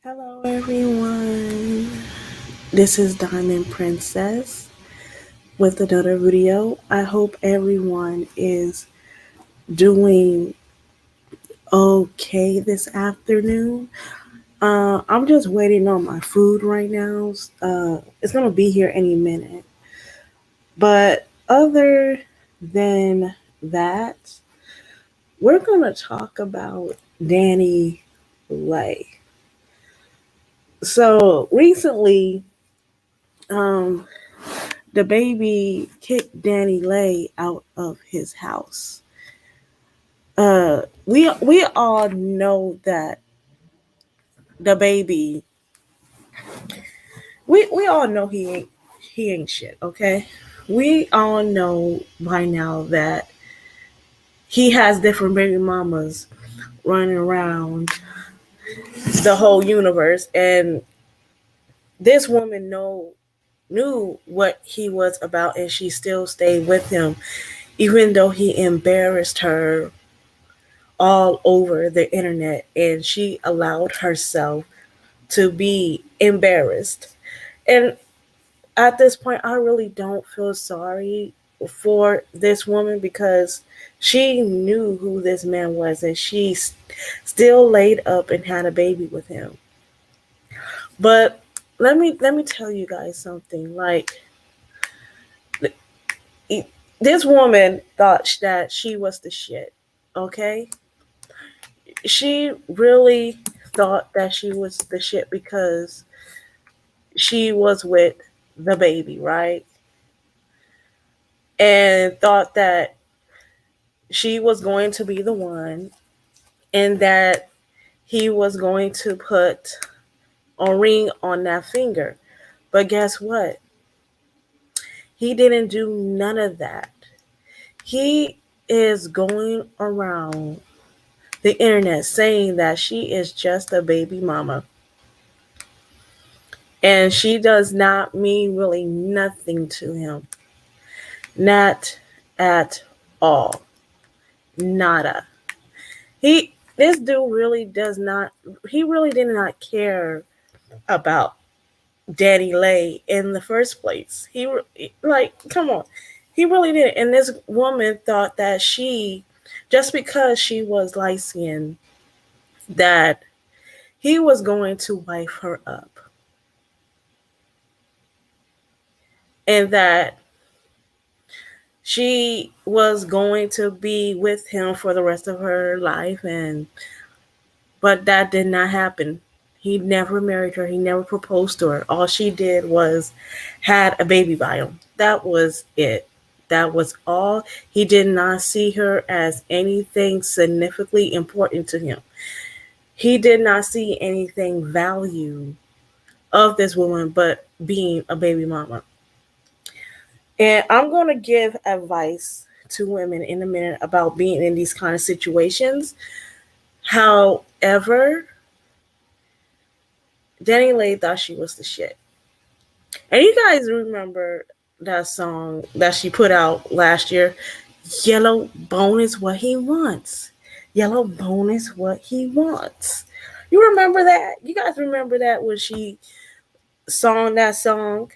Hello, everyone. This is Diamond Princess with another video. I hope everyone is doing okay this afternoon. I'm just waiting on my food right now. It's gonna be here any minute. But other than that, we're gonna talk about Dani Leigh. So recently, um, the baby kicked Dani Leigh out of his house. We all know that the baby. We all know he ain't shit. Okay, we all know by now that he has different baby mamas running around the whole universe, and this woman knew what he was about, and she still stayed with him, even though he embarrassed her all over the internet, and she allowed herself to be embarrassed. And at this point, I really don't feel sorry for this woman because she knew who this man was, and she still laid up and had a baby with him. But let me tell you guys something. Like, this woman thought that she was the shit. Okay, she really thought that she was the shit because she was with the baby, right? And thought that she was going to be the one, and that he was going to put a ring on that finger. But guess what? He didn't do none of that. He is going around the internet saying that she is just a baby mama. And she does not mean really nothing to him. Not at all. Nada. This dude really does not, he really did not care about Dani Leigh in the first place. Like, come on. He really did. And this woman thought that just because she was light skinned, that he was going to wife her up. And that she was going to be with him for the rest of her life, but that did not happen. He never married her. He never proposed to her. All she did was had a baby by him. That was it. That was all. He did not see her as anything significantly important to him. He did not see anything value of this woman but being a baby mama. And I'm going to give advice to women in a minute about being in these kind of situations. However, Dani Leigh thought she was the shit. And you guys remember that song that she put out last year? Yellow bone is what he wants. Yellow bone is what he wants. You remember that? You guys remember that when she sang that song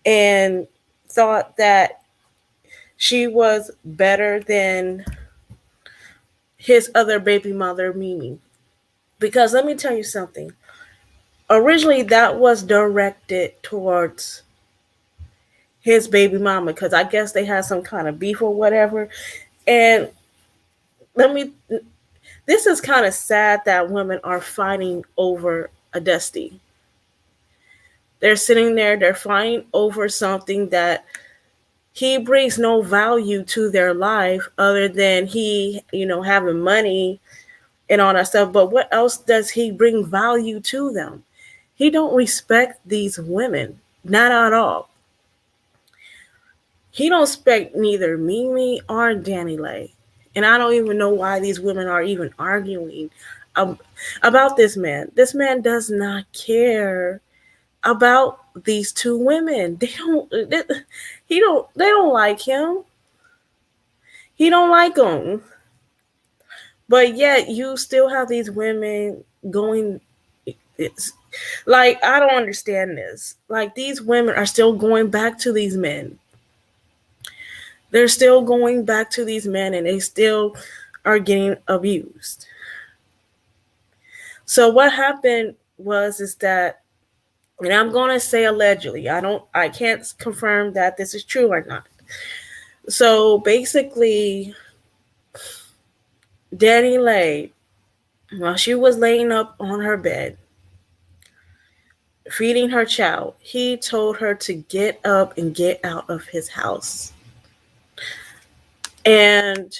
and thought that she was better than his other baby mother, Mimi? Because let me tell you something. Originally, that was directed towards his baby mama because I guess they had some kind of beef or whatever. And let me, this is kind of sad that women are fighting over a dusty. They're sitting there, they're fighting over something that he brings no value to their life other than having money and all that stuff. But what else does he bring value to them? He don't respect these women, not at all. He don't respect neither Mimi or Dani Leigh. And I don't even know why these women are even arguing um, about this man. This man does not care about these two women. They don't like him. He don't like them. But yet you still have these women going It's like I don't understand this. Like these women are still going back to these men. They're still going back to these men and they still are getting abused. So what happened was is that, and I'm going to say allegedly. I can't confirm that this is true or not. So basically Dani Leigh, while she was laying up on her bed feeding her child, he told her to get up and get out of his house. And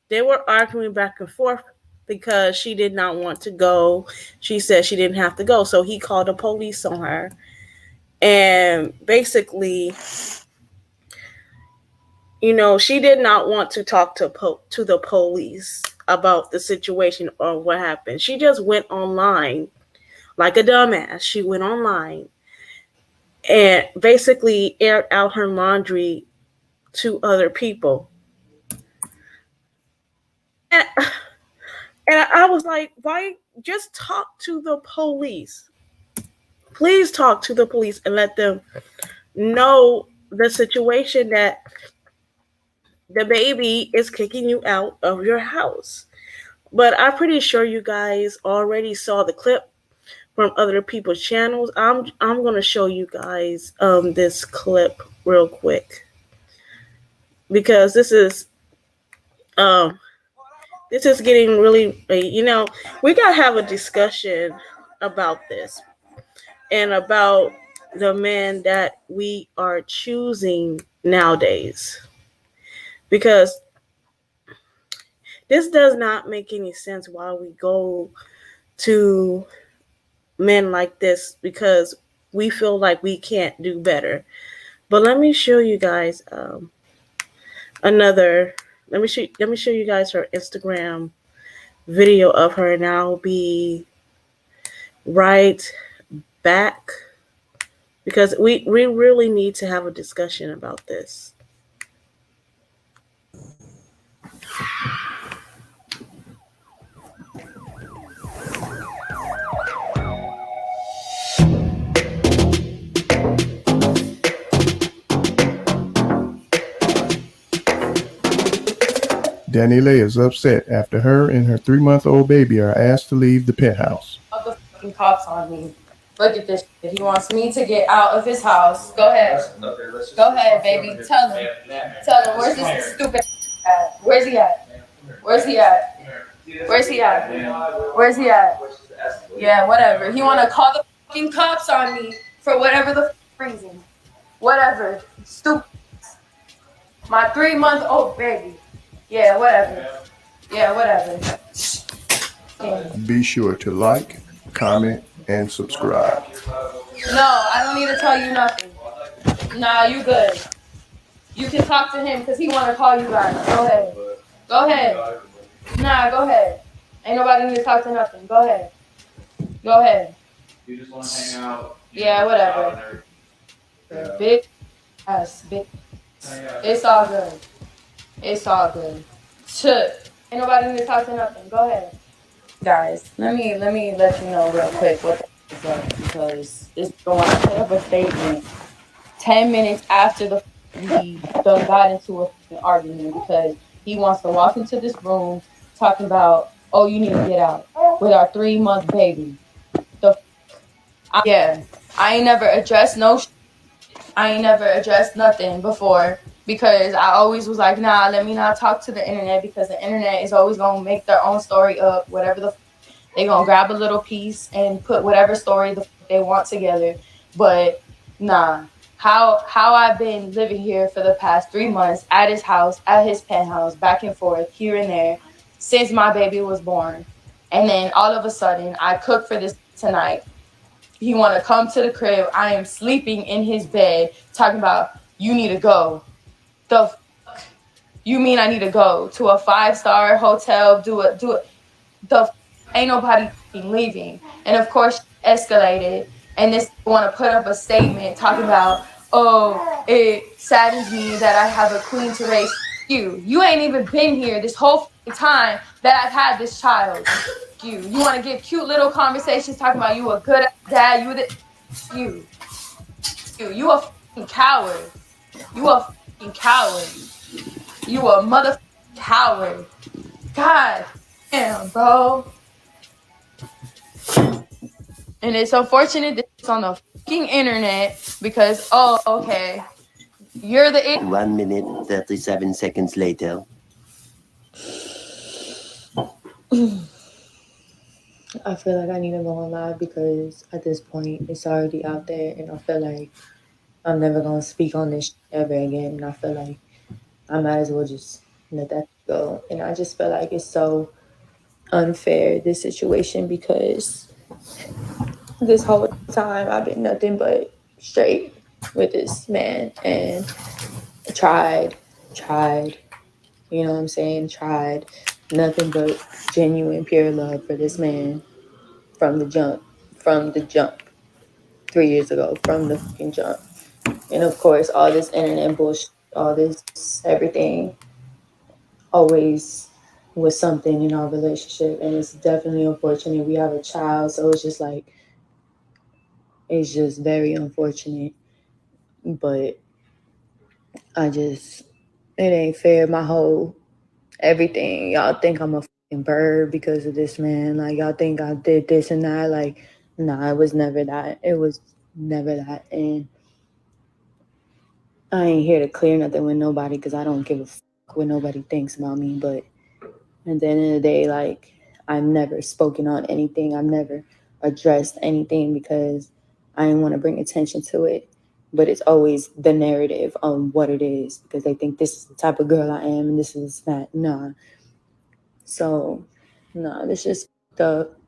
they were arguing back and forth because she did not want to go. She said she didn't have to go. So he called the police on her. And basically, she did not want to talk to the police about the situation or what happened. She just went online like a dumbass. She went online and basically aired out her laundry to other people. And, and I was like, why just talk to the police? Please talk to the police and let them know the situation that the baby is kicking you out of your house. But I'm pretty sure you guys already saw the clip from other people's channels. I'm gonna show you guys this clip real quick because this is getting really, we gotta have a discussion about this and about the men that we are choosing nowadays, because this does not make any sense why we go to men like this, because we feel like we can't do better. But let me show you guys another. Let me show you guys her Instagram video of her, and I'll be right back because we really need to have a discussion about this. Dani Leigh is upset after her and her 3-month-old baby are asked to leave the penthouse. The fucking cops on me. Look at this shit. He wants me to get out of his house. Go ahead. Go ahead, baby. Tell him. Tell him. Where's this stupid at? Where's he at? Where's he at? Where's he at? Where's he at? Yeah, whatever. He want to call the fucking cops on me for whatever the reason. Whatever. Stupid. My 3-month-old baby. Yeah, whatever. Yeah, whatever. Be sure to like, comment, and subscribe. No, I don't need to tell you nothing. Nah, you good. You can talk to him because he want to call you guys. Go ahead. Go ahead. Nah, go ahead. Ain't nobody need to talk to nothing. Go ahead. Go ahead. You just want to hang out. Yeah, whatever. Big ass, big. It's all good. It's all good. Ain't nobody need to talk to nothing. Go ahead. Guys, let me let you know real quick what the is up, because it's going to put up a statement 10 minutes after we done got into an argument, because he wants to walk into this room talking about, oh, you need to get out with our 3-month baby. Yeah, I ain't never addressed I ain't never addressed nothing before, because I always was like, nah, let me not talk to the internet, because the internet is always going to make their own story up, whatever they going to grab a little piece and put whatever story they want together. But nah, how I've been living here for the past 3 months at his house, at his penthouse, back and forth, here and there, since my baby was born. And then all of a sudden, I cook for this tonight. He want to come to the crib. I am sleeping in his bed, talking about, you need to go. The fuck? You mean I need to go to a 5-star hotel, do it. Ain't nobody leaving. And of course, escalated. And this want to put up a statement talking about, oh, it saddens me that I have a queen to raise. You ain't even been here this whole time that I've had this child. You want to give cute little conversations talking about you a good dad, you a fucking coward. You a fucking coward. You a motherfucking coward. God damn, bro. And it's unfortunate that it's on the fucking internet because, oh, okay, you're the 1 minute, 37 seconds later. I feel like I need to go on live because at this point it's already out there, and I feel like I'm never gonna speak on this ever again. And I feel like I might as well just let that go. And I just feel like it's so unfair, this situation, because this whole time I've been nothing but straight with this man and tried, you know what I'm saying? Tried nothing but genuine, pure love for this man from the jump, 3 years ago, from the fucking jump. And of course, all this internet bullshit, all this everything always was something in our relationship. And it's definitely unfortunate. We have a child, so it's just like, it's just very unfortunate. But it ain't fair. My whole everything. Y'all think I'm a fucking bird because of this man. Like, y'all think I did this and that. Like, nah, it was never that. It was never that. And I ain't here to clear nothing with nobody because I don't give a fuck what nobody thinks about me. But at the end of the day, like, I've never spoken on anything. I've never addressed anything because I didn't want to bring attention to it. But it's always the narrative on what it is because they think this is the type of girl I am and this is that. Nah. So, nah, this just fucked up.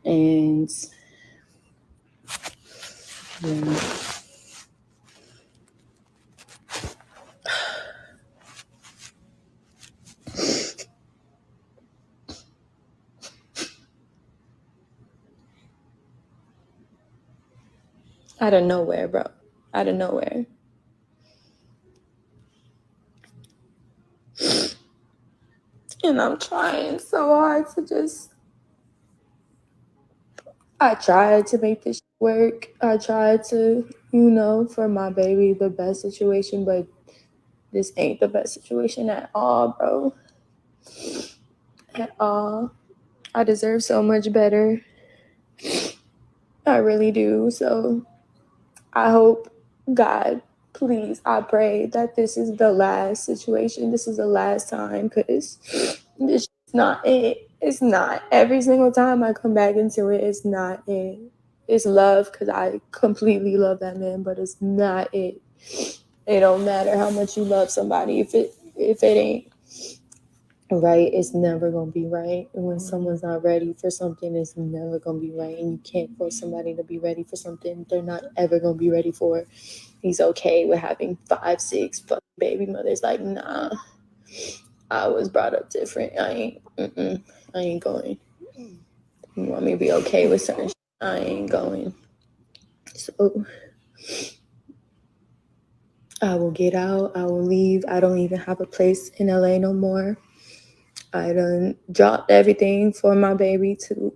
And, yeah. Out of nowhere, bro. Out of nowhere. And I'm trying so hard I tried to make this work. I tried to, for my baby, the best situation, but this ain't the best situation at all, bro. At all. I deserve so much better. I really do. So I hope, God, please, I pray that this is the last situation. This is the last time because this is not it. It's not. Every single time I come back into it, it's not it. It's love because I completely love that man, but it's not it. It don't matter how much you love somebody. If it ain't right, it's never gonna be right. And when someone's not ready for something, it's never gonna be right. And you can't force somebody to be ready for something they're not ever gonna be ready for. He's okay with having 5, 6 fucking baby mothers. Like, nah, I was brought up different. I ain't going. You want me to be okay with certain shit? I ain't going. So I will get out. I will leave. I don't even have a place in LA no more. I done dropped everything for my baby to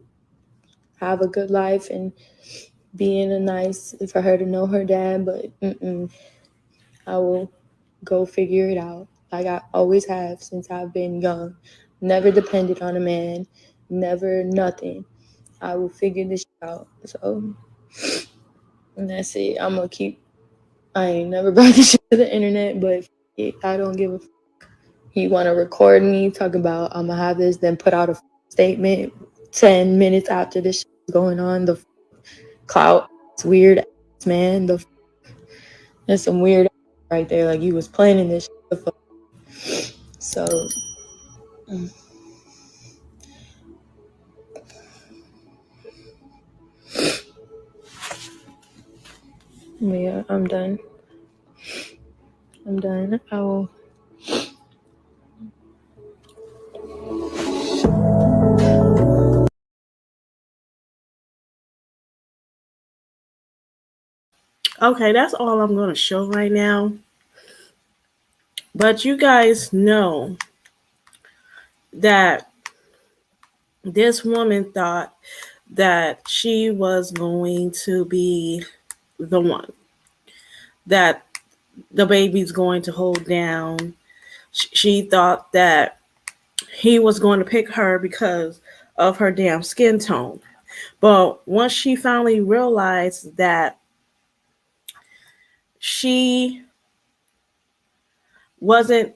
have a good life and be in a nice, for her to know her dad, but I will go figure it out like I always have since I've been young. Never depended on a man, never nothing. I will figure this out. So, and that's it. I'm gonna keep, I ain't never brought this shit to the internet, but I don't give a fuck. You want to record me talking about I'm gonna have this, then put out a statement 10 minutes after this shit is going on. The clout, it's weird ass, man. That's some weird right there. Like, you was planning this shit. So yeah, I'm done. I will. Okay, that's all I'm going to show right now. But you guys know that this woman thought that she was going to be the one, that the baby's going to hold down. She thought that he was going to pick her because of her damn skin tone. But once she finally realized that she wasn't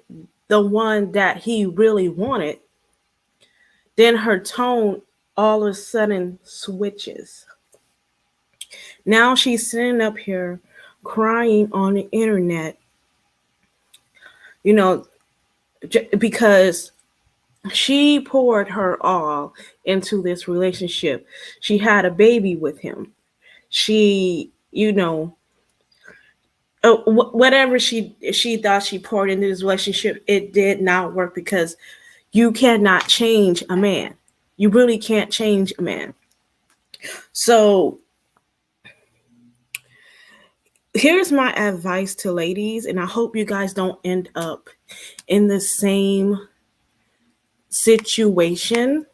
the one that he really wanted, then her tone all of a sudden switches. Now she's sitting up here crying on the internet, you know, because she poured her all into this relationship. She had a baby with him. She, whatever she thought she poured into this relationship, it did not work because you cannot change a man. You really can't change a man. So here's my advice to ladies, and I hope you guys don't end up in the same situation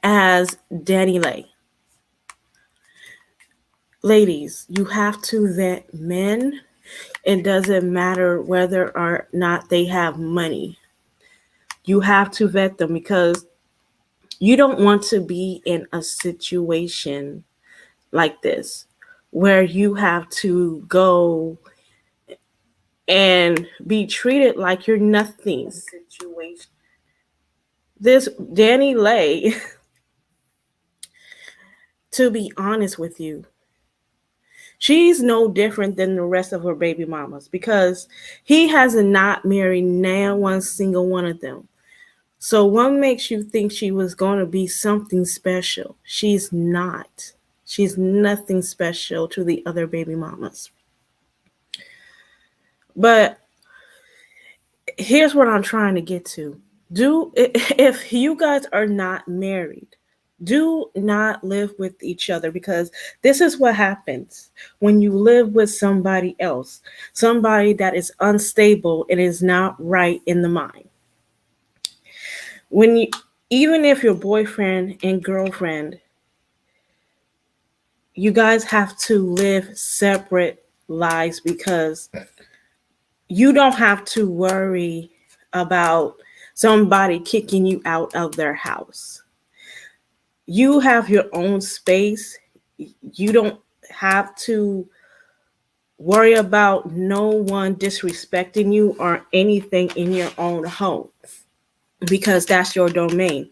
as Dani Leigh. Ladies, you have to vet men. It doesn't matter whether or not they have money. You have to vet them because you don't want to be in a situation like this where you have to go and be treated like you're nothing. This Dani Leigh, to be honest with you, she's no different than the rest of her baby mamas because he has not married now one single one of them. So what makes you think she was going to be something special? She's not. She's nothing special to the other baby mamas. But here's what I'm trying to get to. If you guys are not married, do not live with each other because this is what happens when you live with somebody else, somebody that is unstable and is not right in the mind. Even if your boyfriend and girlfriend, you guys have to live separate lives because you don't have to worry about somebody kicking you out of their house. You have your own space. You don't have to worry about no one disrespecting you or anything in your own home because that's your domain.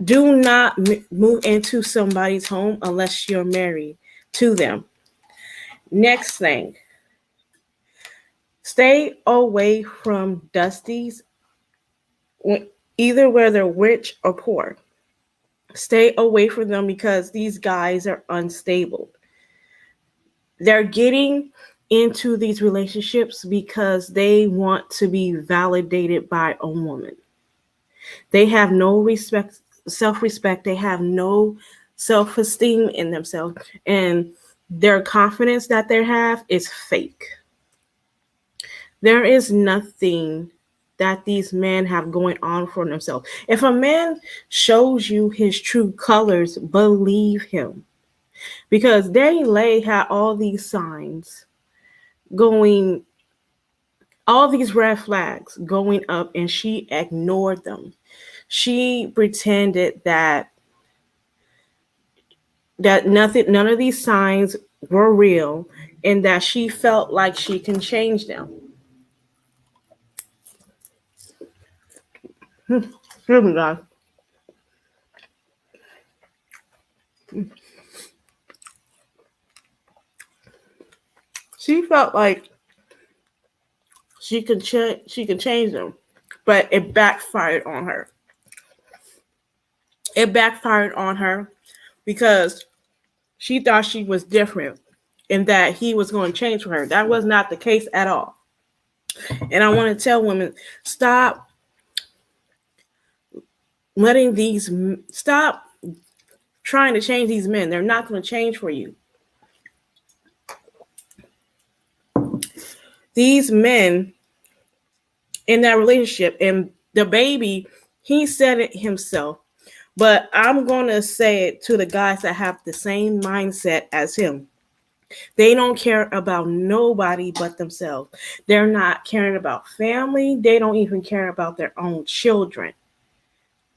Do not move into somebody's home unless you're married to them. Next thing, stay away from Dusties, either whether rich or poor. Stay away from them because these guys are unstable. They're getting into these relationships because they want to be validated by a woman. They have no respect, self-respect. They have no self-esteem in themselves. And their confidence that they have is fake. There is nothing that these men have going on for themselves. If a man shows you his true colors, believe him. Because Dani Leigh had all these signs going, all these red flags going up, and she ignored them. She pretended that none of these signs were real, and that she felt like she can change them. Here we go. She felt like she can change them, but it backfired on her. It backfired on her because she thought she was different and that he was going to change for her. That was not the case at all. And I want to tell women, stop trying to change these men. They're not going to change for you. These men in that relationship, and The baby, he said it himself. But I'm going to say it to the guys that have the same mindset as him. They don't care about nobody but themselves. They're not caring about family. They don't even care about their own children.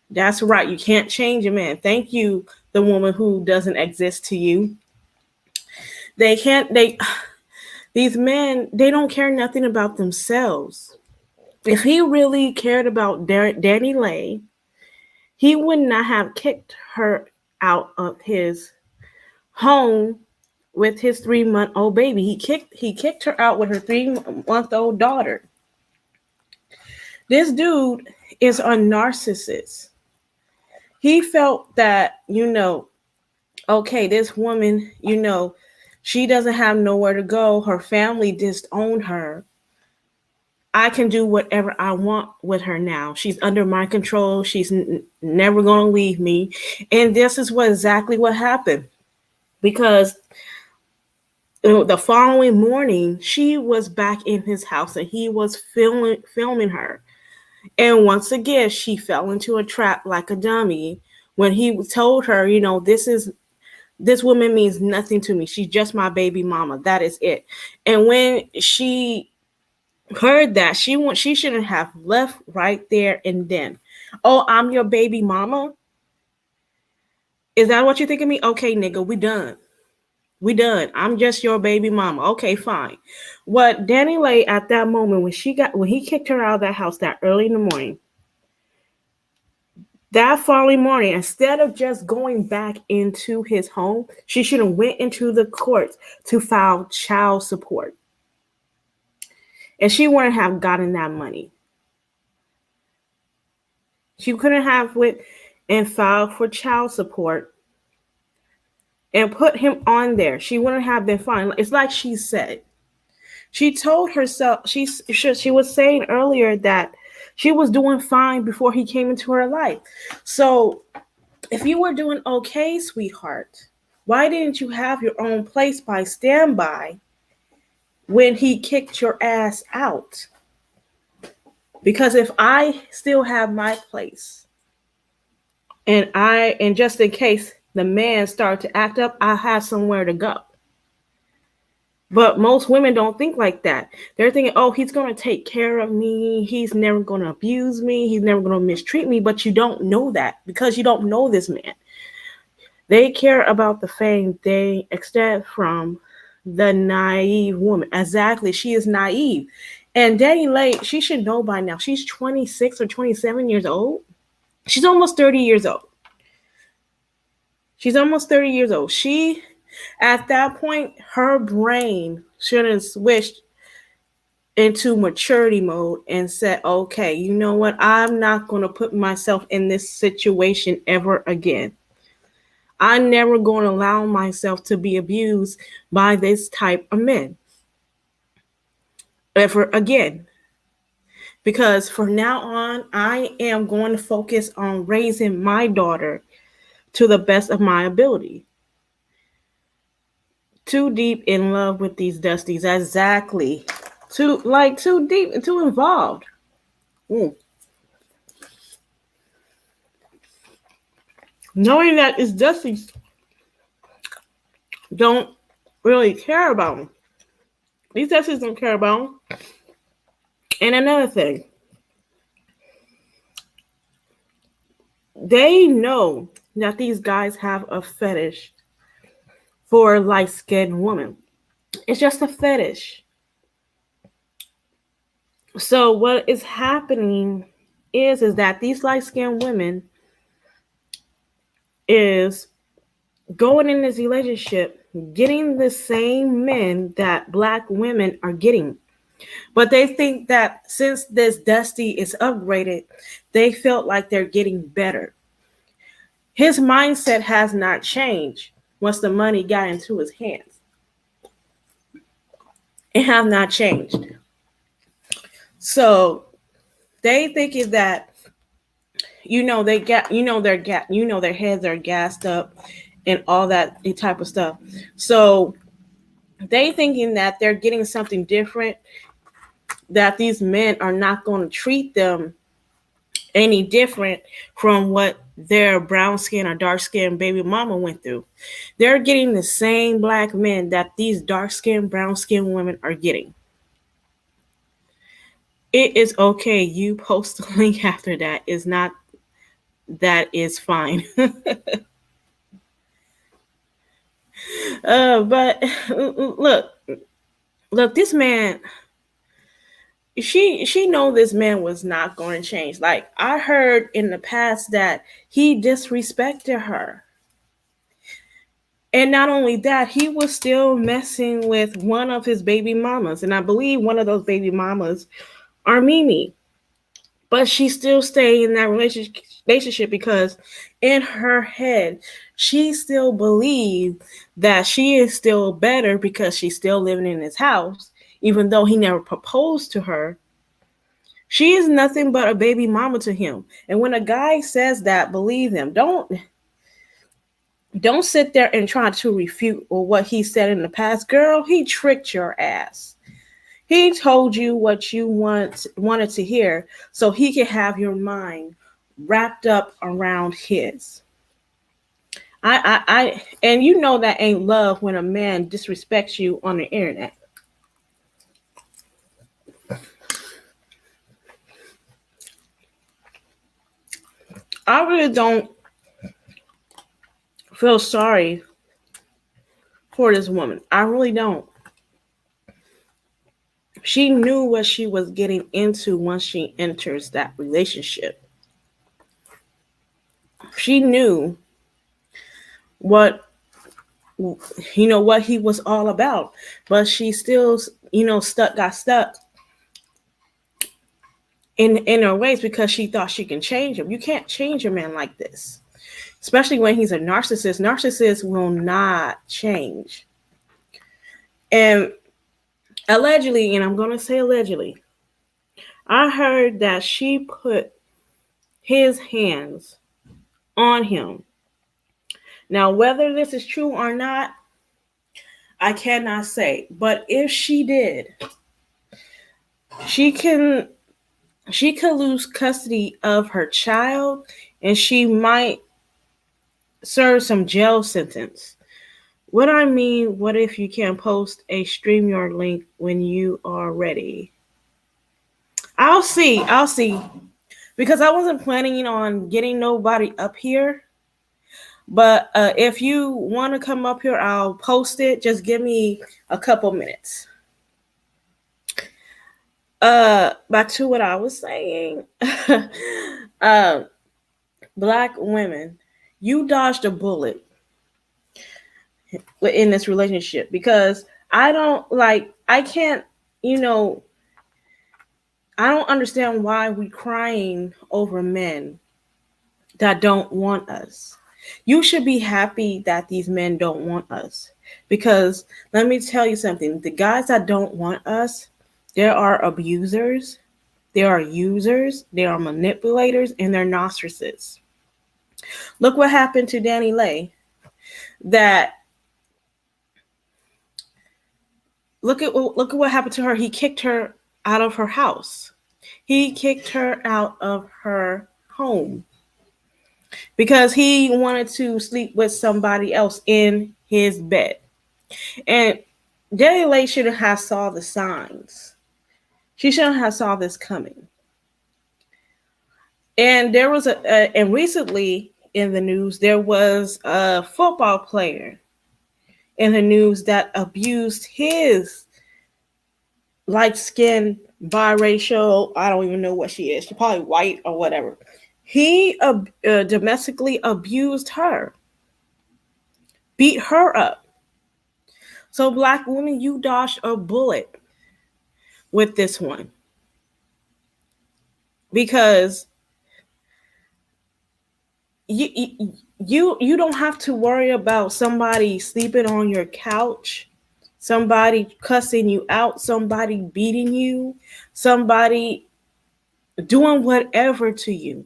That's right. You can't change a man. Thank you, the woman who doesn't exist to you. They can't, these men, they don't care nothing about themselves. If he really cared about Dani Leigh, he would not have kicked her out of his home with his 3-month-old baby. He kicked her out with her 3-month-old daughter. This dude is a narcissist. He felt that, okay, this woman, she doesn't have nowhere to go. Her family disowned her. I can do whatever I want with her now. She's under my control. She's never going to leave me. And this is exactly what happened. Because the following morning, she was back in his house and he was filming her. And once again, she fell into a trap like a dummy when he told her, this woman means nothing to me. She's just my baby mama. That is it. And when she heard that, she shouldn't have left right there and then. Oh, I'm your baby mama? Is that what you think of me? Okay, nigga, we done. We done. I'm just your baby mama. Okay, fine. What Dani Leigh at that moment when he kicked her out of that house that early in the morning, that following morning, instead of just going back into his home, she should have went into the courts to file child support. And she wouldn't have gotten that money. She couldn't have went and filed for child support and put him on there. She wouldn't have been fine. It's like she said. She told herself, she was saying earlier that she was doing fine before he came into her life. So if you were doing okay, sweetheart, why didn't you have your own place by standby when he kicked your ass out? Because if I still have my place and just in case the man started to act up, I have somewhere to go. But most women don't think like that. They're thinking, oh, he's going to take care of me. He's never going to abuse me. He's never going to mistreat me. But you don't know that because you don't know this man. They care about the fame they extract from the naive woman. Exactly. She is naive. And Dani Leigh, she should know by now. She's 26 or 27 years old. She's almost 30 years old. She's almost 30 years old. At that point, her brain should have switched into maturity mode and said, okay, you know what? I'm not going to put myself in this situation ever again. I'm never going to allow myself to be abused by this type of men ever again. Because from now on, I am going to focus on raising my daughter to the best of my ability. Too deep in love with these Dusties. Exactly. Too deep and too involved. Knowing that these Dusties don't really care about them. These Dusties don't care about them. And another thing, they know that these guys have a fetish for light-skinned women. It's just a fetish. So what is happening is that these light-skinned women is going in this relationship, getting the same men that black women are getting. But they think that since this Dusty is upgraded, they felt like they're getting better. His mindset has not changed once the money got into his hands. It has not changed. So they thinking that, their heads are gassed up and all that type of stuff. So they thinking that they're getting something different, that these men are not going to treat them any different from what their brown skin or dark skin baby mama went through. They're getting the same black men that these dark skin, brown skin women are getting. It is okay. You post the link after that. Is not that is fine. But look, this man, she know this man was not going to change. Like I heard in the past that he disrespected her. And not only that, he was still messing with one of his baby mamas. And I believe one of those baby mamas are Mimi. But she still stayed in that relationship because in her head, she still believed that she is still better because she's still living in his house, even though he never proposed to her. She is nothing but a baby mama to him. And when a guy says that, believe him. Don't sit there and try to refute what he said in the past. Girl, he tricked your ass. He told you what you wanted to hear so he could have your mind wrapped up around his. And you know that ain't love when a man disrespects you on the internet. I really don't feel sorry for this woman. I really don't. She knew what she was getting into once she enters that relationship. She knew what what he was all about, but she still got stuck in her ways because she thought she can change him. You can't change a man like this, especially when he's a narcissist. Narcissists will not change. And allegedly, and I'm going to say allegedly, I heard that she put his hands on him. Now, whether this is true or not, I cannot say. But if she did, she could lose custody of her child and she might serve some jail sentence. What I mean, what if you can post a StreamYard link when you are ready? I'll see. Because I wasn't planning on getting nobody up here. But if you want to come up here, I'll post it. Just give me a couple minutes. Back to what I was saying. Black women, you dodged a bullet in this relationship because I can't, I don't understand why we crying over men that don't want us. You should be happy that these men don't want us because let me tell you something. The guys that don't want us, there are abusers, there are users, there are manipulators, and they're narcissists. Look what happened to Dani Leigh. Look at what happened to her. He kicked her out of her house. He kicked her out of her home because he wanted to sleep with somebody else in his bed. And Dani Leigh shouldn't have saw the signs. She shouldn't have saw this coming. And there was and recently in the news, there was a football player in the news that abused his light-skinned, biracial, I don't even know what she is. She's probably white or whatever. He domestically abused her, beat her up. So black women, you dodged a bullet with this one. Because you don't have to worry about somebody sleeping on your couch, somebody cussing you out, somebody beating you, somebody doing whatever to you.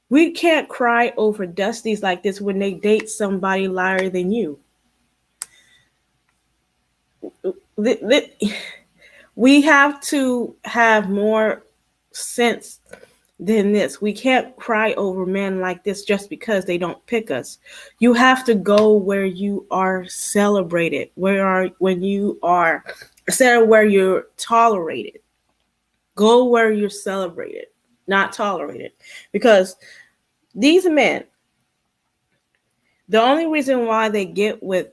We can't cry over dusties like this when they date somebody lighter than you. We have to have more sense than this. We can't cry over men like this just because they don't pick us. You have to go where you are celebrated, when you are instead of where you're tolerated. Go where you're celebrated, not tolerated. Because these men, the only reason why they get with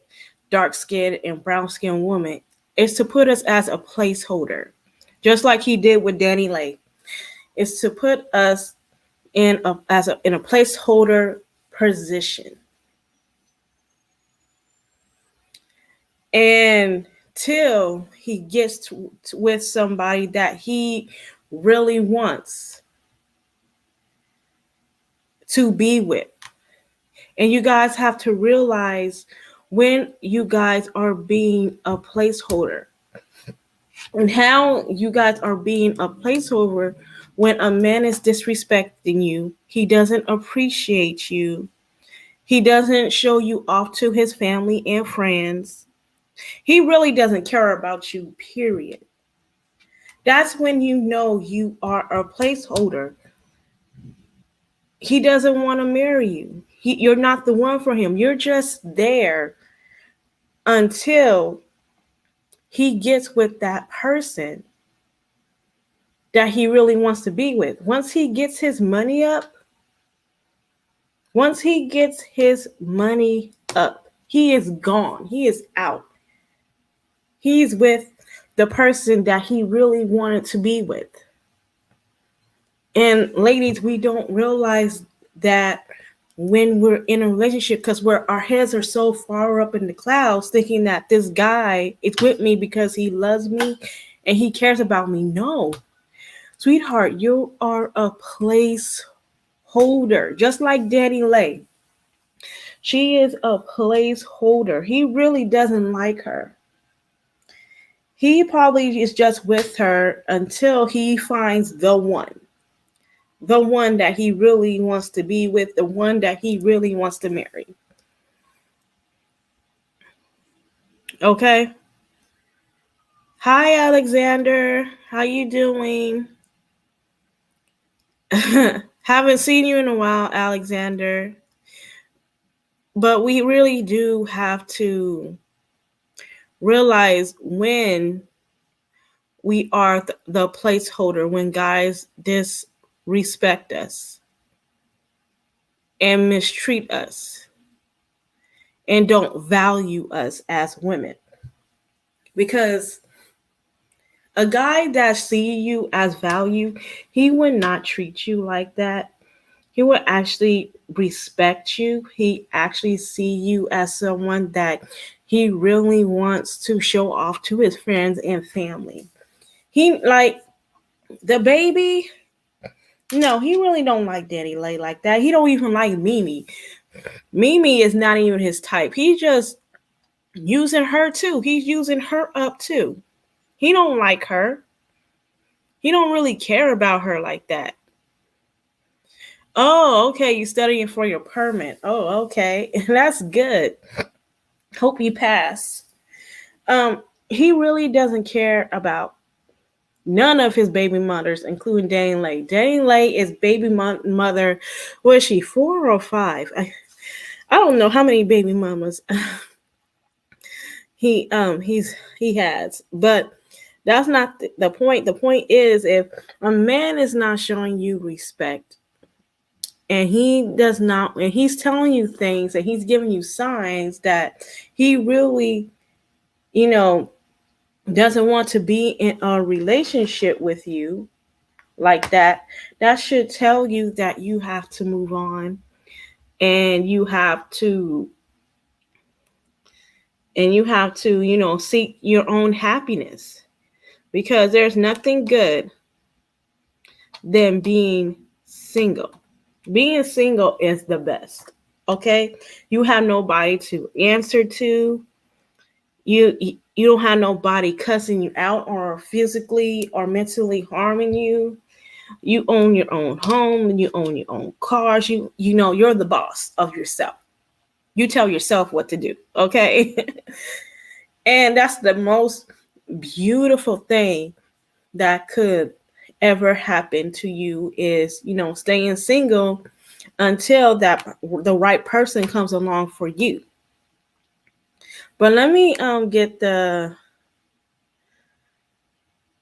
dark skinned and brown skinned women is to put us as a placeholder. Just like he did with Dani Leigh. Is to put us in a placeholder position. And till he gets with somebody that he really wants to be with. And you guys have to realize when you guys are being a placeholder and how you guys are being a placeholder when a man is disrespecting you, he doesn't appreciate you, he doesn't show you off to his family and friends. He really doesn't care about you, period. That's when you know you are a placeholder. He doesn't want to marry you. You're not the one for him. You're just there until he gets with that person that he really wants to be with. Once he gets his money up, he is gone. He is out. He's with the person that he really wanted to be with. And ladies, we don't realize that when we're in a relationship, because our heads are so far up in the clouds, thinking that this guy is with me because he loves me and he cares about me. No, sweetheart, you are a placeholder, just like Dani Leigh. She is a placeholder. He really doesn't like her. He probably is just with her until he finds the one that he really wants to be with, the one that he really wants to marry. Okay? Hi, Alexander. How you doing? Haven't seen you in a while, Alexander. But we really do have to realize when we are the placeholder, when guys disrespect us and mistreat us and don't value us as women. Because a guy that see you as value, he would not treat you like that. He would actually respect you. He actually see you as someone that he really wants to show off to his friends and family. He like the baby. No, he really don't like Dani Leigh like that. He don't even like Mimi. Mimi is not even his type. He's just using her too. He's using her up too. He don't like her. He don't really care about her like that. Oh, okay. You studying for your permit. Oh, okay. That's good. Hope you pass. He really doesn't care about none of his baby mothers, including Dani Leigh. Dani Leigh is baby mother. Was she 4 or 5? I don't know how many baby mamas he has, but that's not the point. The point is, if a man is not showing you respect, and he's telling you things, and he's giving you signs that he really, doesn't want to be in a relationship with you like that, that should tell you that you have to move on, and you have to seek your own happiness, because there's nothing good than being single. Being single is the best. Okay? You have nobody to answer to. You don't have nobody cussing you out or physically or mentally harming you. You own your own home, you own your own cars. You're the boss of yourself. You tell yourself what to do, okay? And that's the most beautiful thing that could ever happen to you is, staying single until that the right person comes along for you. But let me get the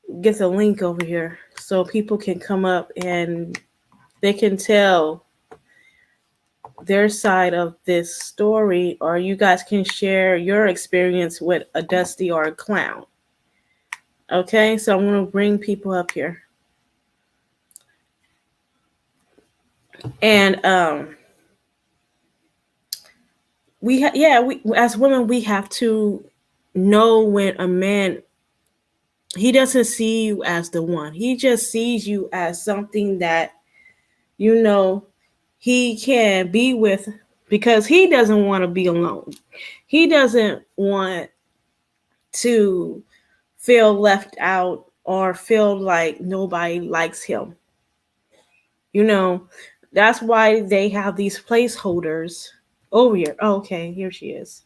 link over here so people can come up and they can tell their side of this story, or you guys can share your experience with a dusty or a clown. Okay, so I'm going to bring people up here. And we as women, we have to know when a man, he doesn't see you as the one. He just sees you as something that, you know, he can be with, because he doesn't want to be alone. He doesn't want to feel left out or feel like nobody likes him. You know, that's why they have these placeholders over here. Oh, okay, here she is.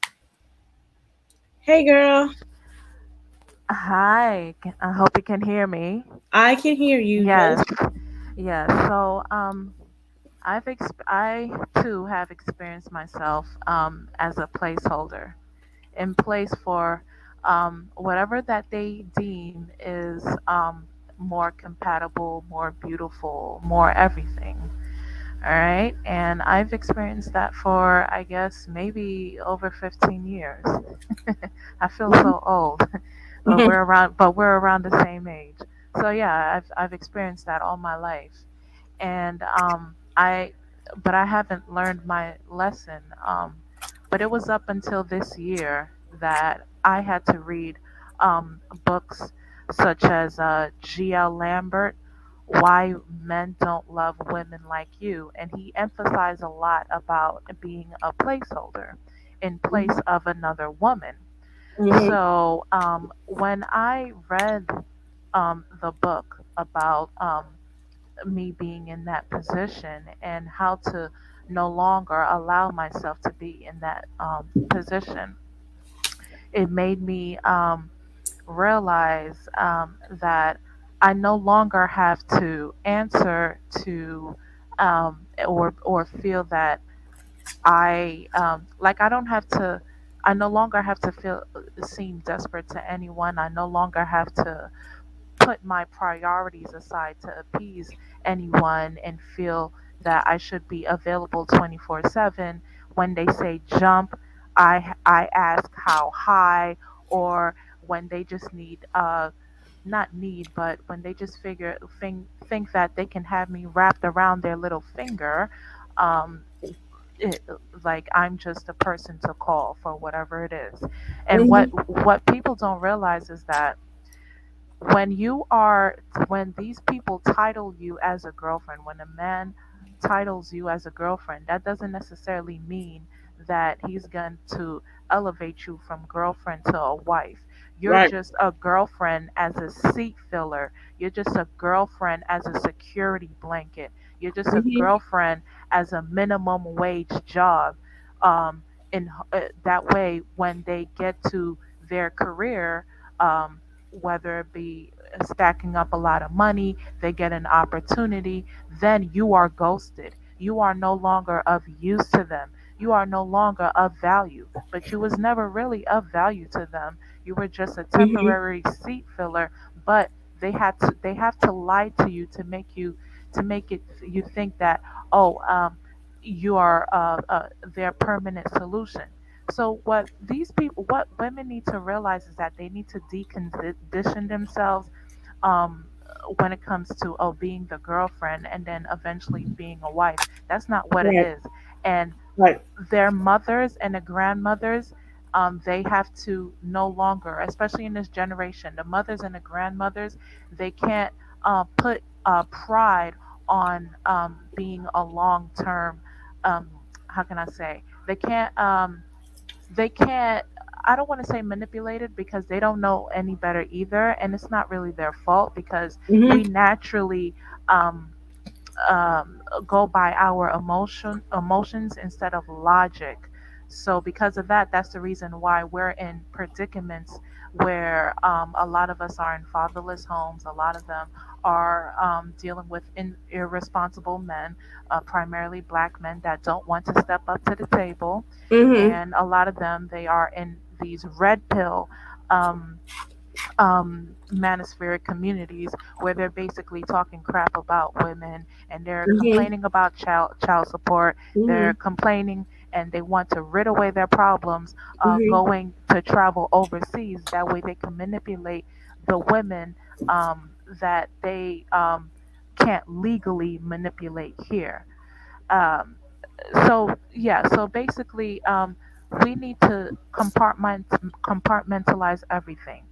Hey, girl. Hi, I hope you can hear me. I can hear you. Yes. Yes, yes. I too have experienced myself as a placeholder in place for whatever that they deem is more compatible, more beautiful, more everything. All right, and I've experienced that for I guess maybe over 15 years. I feel so old. Mhm. But we're around the same age. So yeah, I've experienced that all my life, and but I haven't learned my lesson. But it was up until this year that I had to read books such as G.L. Lambert, Why Men Don't Love Women Like You, and he emphasized a lot about being a placeholder in place of another woman. Mhm. So when I read the book about me being in that position and how to no longer allow myself to be in that position, it made me realize that I no longer have to answer to or feel that I don't have to. I no longer have to feel seem desperate to anyone. I no longer have to put my priorities aside to appease anyone and feel that I should be available 24/7. When they say jump, I ask how high, or when they just need not need, but when they just think that they can have me wrapped around their little finger, um, it, like I'm just a person to call for whatever it is. And Mhm. what people don't realize is that when you are when these people title you as a girlfriend, when a man titles you as a girlfriend, that doesn't necessarily mean that he's going to elevate you from girlfriend to a wife. You're Right. just a girlfriend as a seat filler. You're just a girlfriend as a security blanket. You're just a Mhm. girlfriend as a minimum wage job. um in that way, when they get to their career, whether it be stacking up a lot of money, they get an opportunity, then you are ghosted. You are no longer of use to them. You are no longer of value, but you was never really of value to them. You were just a Mhm. temporary seat filler, but they have to lie to you to make it you think that, oh, you are their permanent solution. So what women need to realize is that they need to decondition themselves um, when it comes to being the girlfriend and then eventually being a wife. That's not what it Right. is. And Right. their mothers and their grandmothers, they have to no longer, especially in this generation, the mothers and the grandmothers, they can't put pride on being a long term. Um, how can I say? They can't. I don't want to say manipulated because they don't know any better either, and it's not really their fault because Mhm. we naturally um, go by our emotions instead of logic. So because of that, that's the reason why we're in predicaments where a lot of us are in fatherless homes. A lot of them are dealing with irresponsible men, primarily black men that don't want to step up to the table, Mm-hmm. and a lot of them they are in these red pill um, manospheric communities where they're basically talking crap about women, and they're Mm-hmm. complaining about child support. They're Mm-hmm. complaining and they want to rid away their problems, Mm-hmm. going to travel overseas. That way they can manipulate the women that they can't legally manipulate here. Um, so basically we need to compartmentalize everything.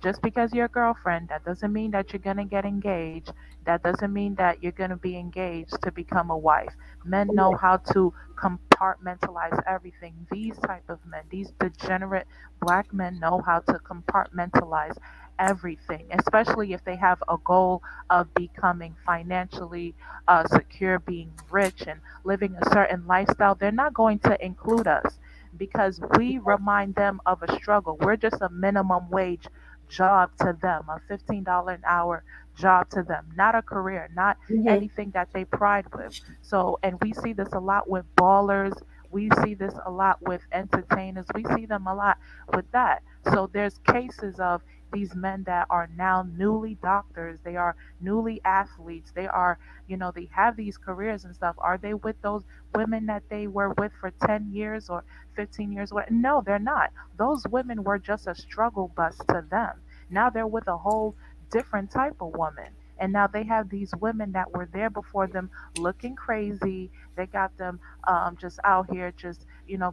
Just because you're a girlfriend, that doesn't mean that you're going to get engaged. That doesn't mean that you're going to be engaged to become a wife. Men know how to compartmentalize everything. These type of men, these degenerate black men, know how to compartmentalize everything, especially if they have a goal of becoming financially secure, being rich and living a certain lifestyle. They're not going to include us because we remind them of a struggle. We're just a minimum wage job to them, a $15 an hour job to them, not a career, not Mm-hmm. anything that they pride with. So, and we see this a lot with ballers. We see this a lot with entertainers. We see them a lot with that. So there's cases of these men that are now newly doctors. They are newly athletes. They are, they have these careers and stuff. Are they with those women that they were with for 10 years or 15 years? No, they're not. Those women were just a struggle bus to them. Now they're with a whole different type of woman. And now they have these women that were there before them looking crazy. They got them just out here, just,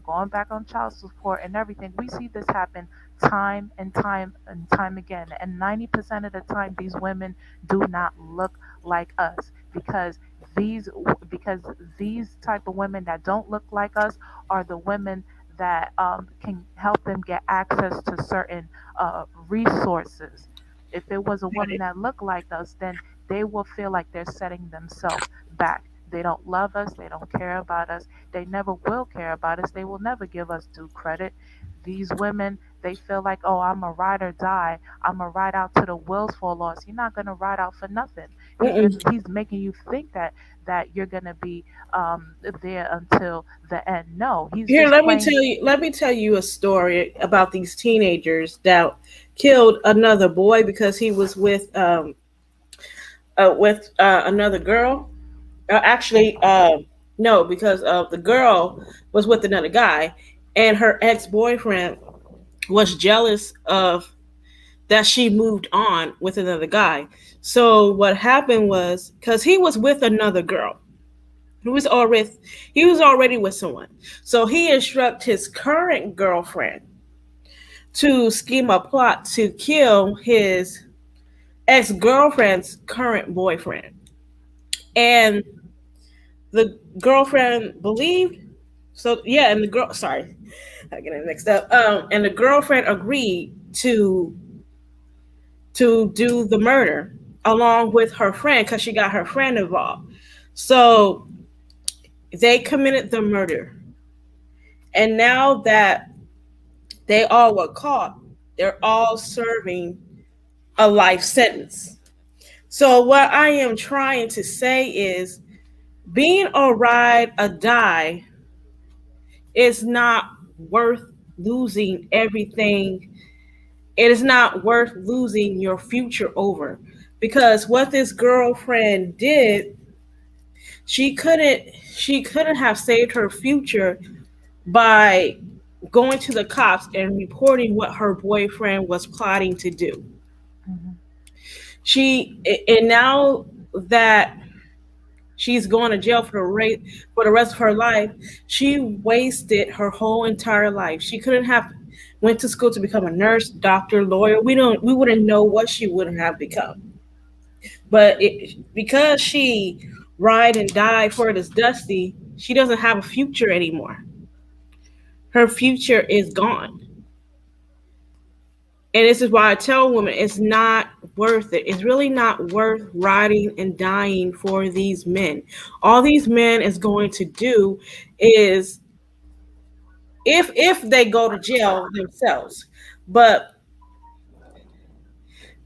going back on child support and everything. We see this happen time and time and time again. And 90% of the time, these women do not look like us these because these type of women that don't look like us are the women that can help them get access to certain resources. If it was a woman that looked like us, then they will feel like they're setting themselves back. They don't love us. They don't care about us. They never will care about us. They will never give us due credit. These women, they feel like, oh, I'm a ride or die. I'm a ride out to the wheels fall off. You're not gonna ride out for nothing. Mm-mm. He's making you think that you're gonna be there until the end. No, he's Here, just let me playing. tell you. Let me tell you a story about these teenagers that killed another boy because he was with another girl. Actually, no, because the girl was with another guy, and her ex boyfriend was jealous of that she moved on with another guy. So what happened was because he was with another girl, he was already with someone. So he instructed his current girlfriend to scheme a plot to kill his ex girlfriend's current boyfriend, and the girlfriend believed. So yeah, and the girl, sorry, I get it mixed up. And the girlfriend agreed to do the murder along with her friend because she got her friend involved. So they committed the murder, and now that they all were caught, they're all serving a life sentence. So what I am trying to say is being a ride or die is not worth losing everything. It is not worth losing your future over. Because what this girlfriend did, she couldn't have saved her future by going to the cops and reporting what her boyfriend was plotting to do. Mhm. And now that she's going to jail for the rest of her life, she wasted her whole entire life. She couldn't have went to school to become a nurse, doctor, lawyer. We wouldn't know what she would have become. But because she ride and die for this Dusty, she doesn't have a future anymore. Her future is gone. And this is why I tell women it's not worth it. It's really not worth riding and dying for these men. All these men is going to do is if they go to jail themselves. But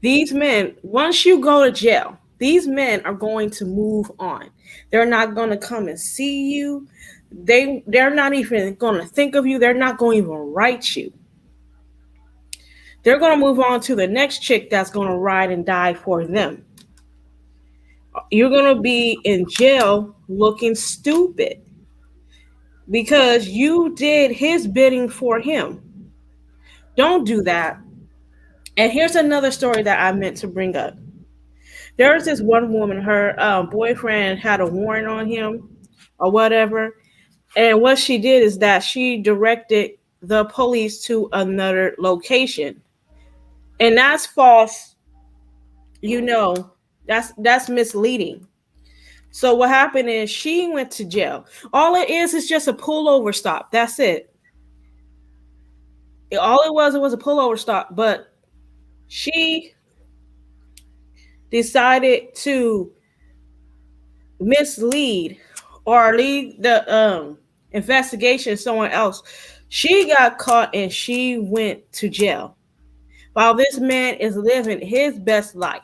these men, once you go to jail, these men are going to move on. They're not going to come and see you. They're not even going to think of you. They're not going to even write you. They're going to move on to the next chick that's going to ride and die for them. You're going to be in jail looking stupid because you did his bidding for him. Don't do that. And here's another story that I meant to bring up. There was this one woman, her boyfriend had a warrant on him or whatever. And what she did is that she directed the police to another location. And that's false, you know, that's misleading. So what happened is she went to jail. All it is just a pullover stop. That's it. All it was a pullover stop. But she decided to mislead or lead the investigation someone else. She got caught and she went to jail while this man is living his best life.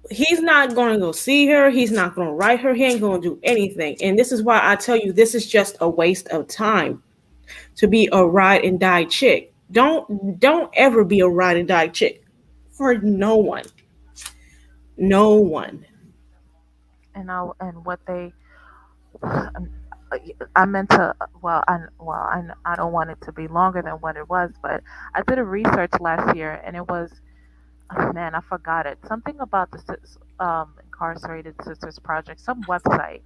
He's not going to go see her. He's not going to write her. He ain't going to do anything. And this is why I tell you, this is just a waste of time to be a ride and die chick. Don't ever be a ride and die chick for no one. No one. And what they I meant to I don't want it to be longer than what it was, but I did a research last year and it was, oh man, I forgot it. Something about the Incarcerated Sisters Project, some website,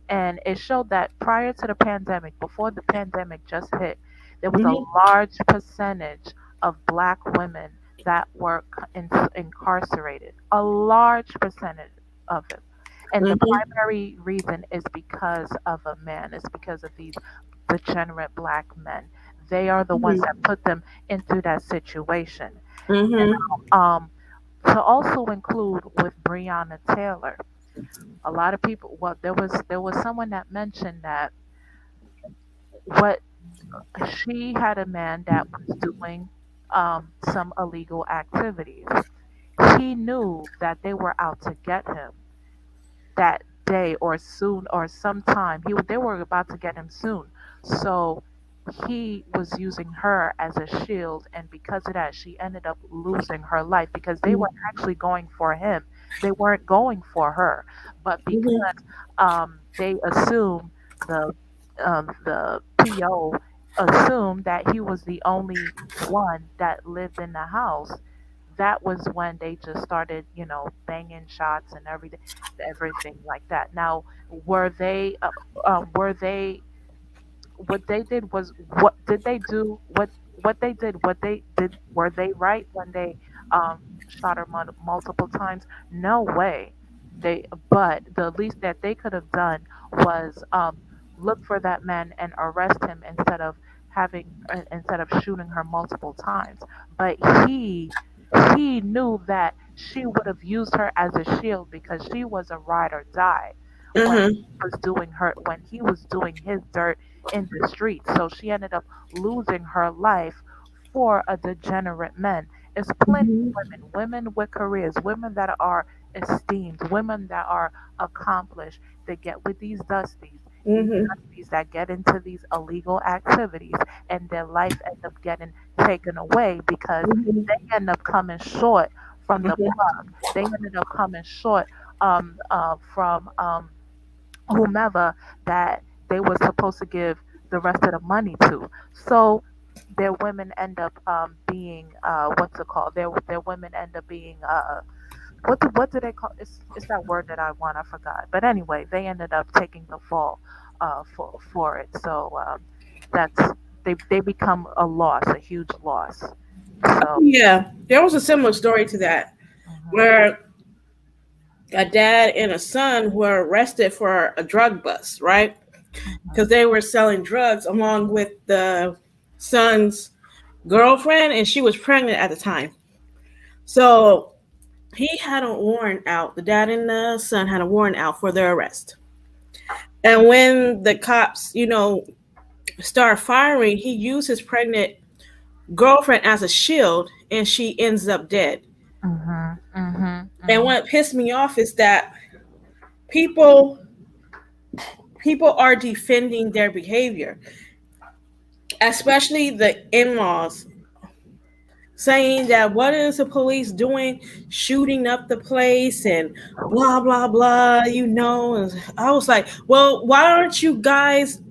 and it showed that prior to the pandemic, before the pandemic just hit, there was a Mhm. large percentage of Black women that were incarcerated. A large percentage of it. And the Mhm. primary reason is because of a man. It's because of these degenerate Black men. They are the ones Mhm. that put them into that situation. Mhm. Um, to also include with Breonna Taylor, a lot of people. Well, there was someone that mentioned that what she had a man that was doing some illegal activities. He knew that they were out to get him that day or soon or sometime. They were about to get him soon. So he was using her as a shield, and because of that she ended up losing her life because they were actually going for him. They weren't going for her. But Mhm. because they assumed the PO assumed that he was the only one that lived in the house, that was when they just started, banging shots and everything like that. Now, were they what they did was what did they do what they did what they did were they right when they shot her multiple times? No way. But the least that they could have done was look for that man and arrest him instead of shooting her multiple times. But he knew that she would have used her as a shield because she was a ride or die when Mhm. when he was doing his dirt in the streets. So she ended up losing her life for a degenerate man. It's plenty of Mhm. women with careers, women that are esteemed, women that are accomplished. They get with these Mhm. dusties that get into these illegal activities, and their life end up getting taken away because Mhm. they end up coming short from the Mhm. plug. They ended up coming short from whomever that they were supposed to give the rest of the money to. So their women end up being what's it called? Their women end up being what do they call? It's that word that I want. I forgot. But anyway, they ended up taking the fall for it. So that's they become a loss, a huge loss. So. Yeah, there was a similar story to that Mhm, where a dad and a son were arrested for a drug bust, right? mhm, Because they were selling drugs along with the son's girlfriend, and she was pregnant at the time. So he had a warrant out. The dad and the son had a warrant out for their arrest. And when the cops, start firing, he used his pregnant girlfriend as a shield, and she ends up dead. Mhm. Mhm. And Mhm. what pissed me off is that people people are defending their behavior, especially the in-laws, saying that what is the police doing, shooting up the place and blah blah blah. And I was like, well, why aren't you guys,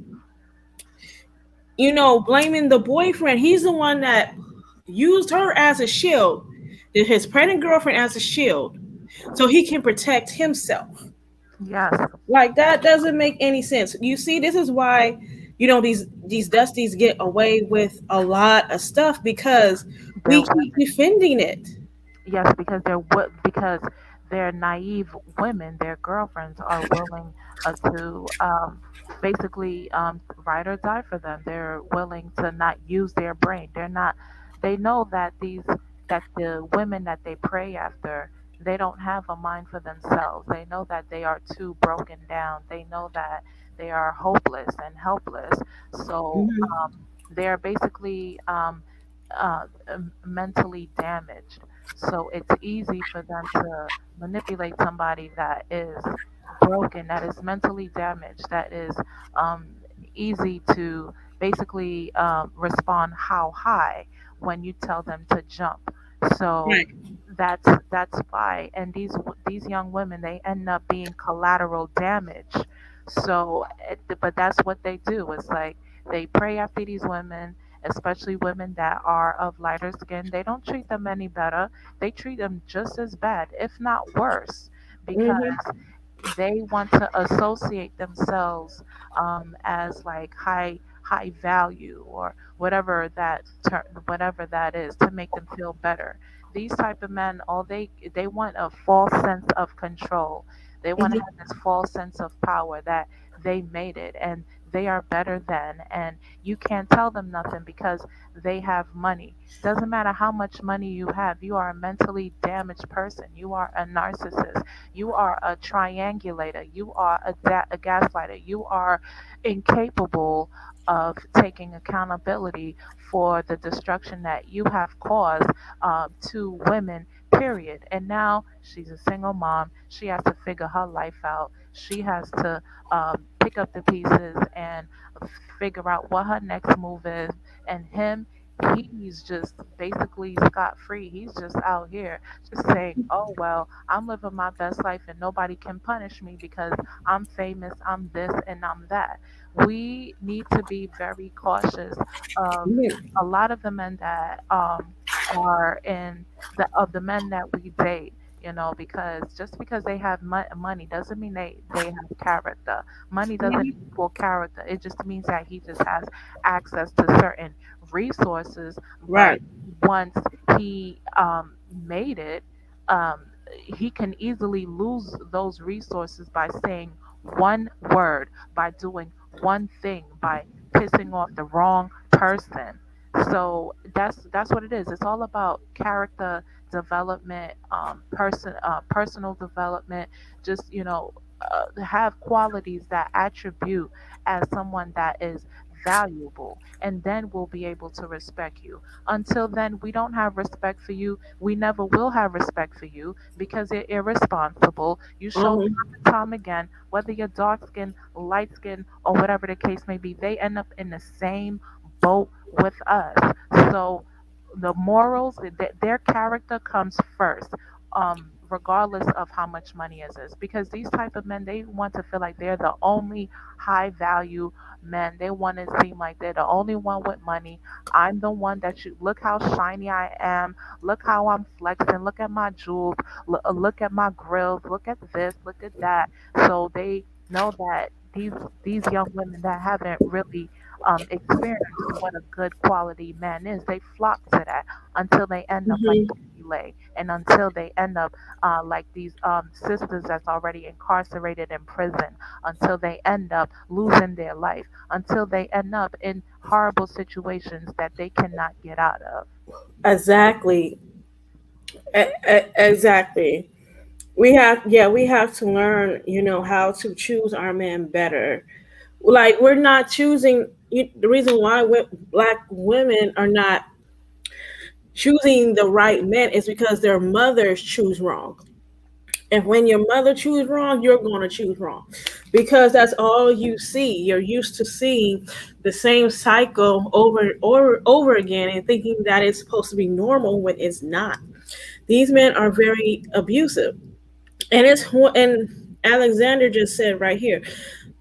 blaming the boyfriend? He's the one that used her as a shield, his pregnant girlfriend as a shield, so he can protect himself. Yes. Like, that doesn't make any sense. You see, this is why these dusties get away with a lot of stuff, because They're we keep defending it. Yes, because because they're naive women. Their girlfriends are willing to basically ride or die for them. They're willing to not use their brain. They're not. They know that the women that they pray after, they don't have a mind for themselves. They know that they are too broken down. They know that they are hopeless and helpless. So Mhm. they're basically mentally damaged. So it's easy for them to manipulate somebody that is broken, that is mentally damaged, that is um, easy to basically respond how high when you tell them to jump. So Right. that's why, and these young women, they end up being collateral damage. So, but that's what they do. It's like they pray after these women, especially women that are of lighter skin. They don't treat them any better. They treat them just as bad, if not worse, because Hmm. they want to associate themselves as like high value or whatever that is to make them feel better. These type of men, all they want a false sense of control. They want to Hmm. have this false sense of power that they made it and they are better than, and you can't tell them nothing because they have money. Doesn't matter how much money you have, you are a mentally damaged person. You are a narcissist. You are a triangulator. You are a gaslighter. You are incapable of taking accountability for the destruction that you have caused to women, period. And now she's a single mom. She has to figure her life out. She has to pick up the pieces and figure out what her next move is. And he's just basically scot free. He's just out here just saying, oh, well, I'm living my best life and nobody can punish me because I'm famous, I'm this, and I'm that. We need to be very cautious of a lot of the men that are in the men that we date. Because just because they have money doesn't mean they have character. Money doesn't equal character. It just means that he just has access to certain resources. But Right. once he made it, he can easily lose those resources by saying one word, by doing one thing, by pissing off the wrong person. So that's what it is. It's all about character development, personal development. Just have qualities that attribute as someone that is valuable, and then we'll be able to respect you. Until then, we don't have respect for you. We never will have respect for you because you're irresponsible. You show Hmm. time and time again, whether you're dark skinned, light skinned, or whatever the case may be, they end up in the same boat with us. So the morals, their character comes first. Regardless of how much money is because these type of men, they want to feel like they're the only high value men. They want to seem like they're the only one with money. I'm the one that you look how shiny I am. Look how I'm flexing. Look at my jewels. Look at my grills. Look at this. Look at that. So they know that these young women that haven't really experienced what a good quality man is, they flock to that until they end up like Hmm. Lay, and until they end up like these sisters that's already incarcerated in prison, until they end up losing their life, until they end up in horrible situations that they cannot get out of. Exactly. Exactly. We have to learn, how to choose our men better. Like, we're not choosing, the reason why black women are not choosing the right men is because their mothers choose wrong. And when your mother choose wrong, you're going to choose wrong because that's all you see. You're used to seeing the same cycle over again and thinking that it's supposed to be normal when it's not. These men are very abusive. And Alexander just said right here,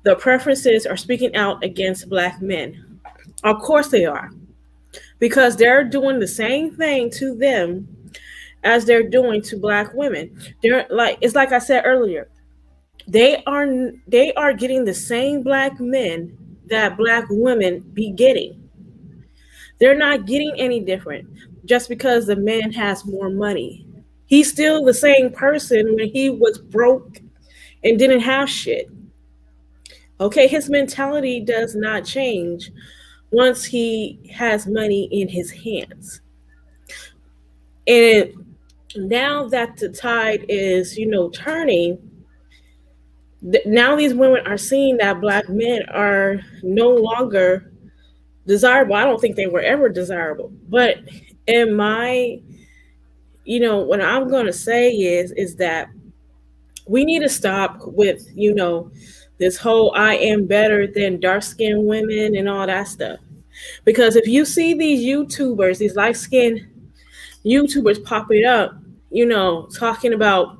the preferences are speaking out against black men. Of course they are, because they're doing the same thing to them as they're doing to black women. They're like it's like I said earlier. They are getting the same black men that black women be getting. They're not getting any different just because the man has more money. He's still the same person when he was broke and didn't have shit. Okay, his mentality does not change once he has money in his hands. And now that the tide is, turning, now these women are seeing that black men are no longer desirable. I don't think they were ever desirable. But in my, what I'm going to say is that we need to stop with, this whole I am better than dark skinned women and all that stuff. Because if you see these YouTubers, these light skinned YouTubers popping up, talking about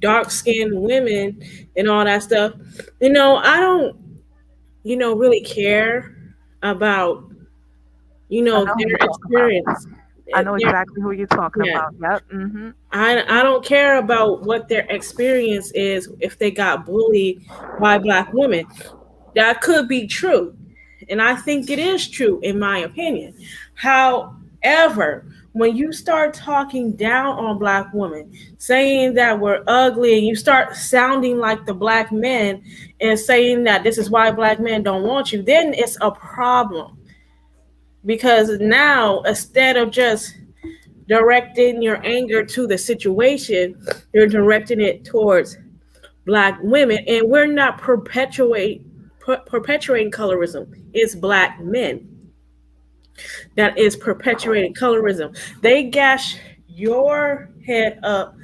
dark skinned women and all that stuff, I don't, really care about, I know who their you're talking about. experience. I know Their, exactly who you're talking yeah. about. Yep. Mhm. I don't care about what their experience is if they got bullied by black women. That could be true. And I think it is true, in my opinion. However, when you start talking down on black women, saying that we're ugly, and you start sounding like the black men and saying that this is why black men don't want you, then it's a problem. Because now, instead of just directing your anger to the situation, you're directing it towards black women, and we're not perpetuating colorism. It's black men that is perpetuating colorism. They gash your head up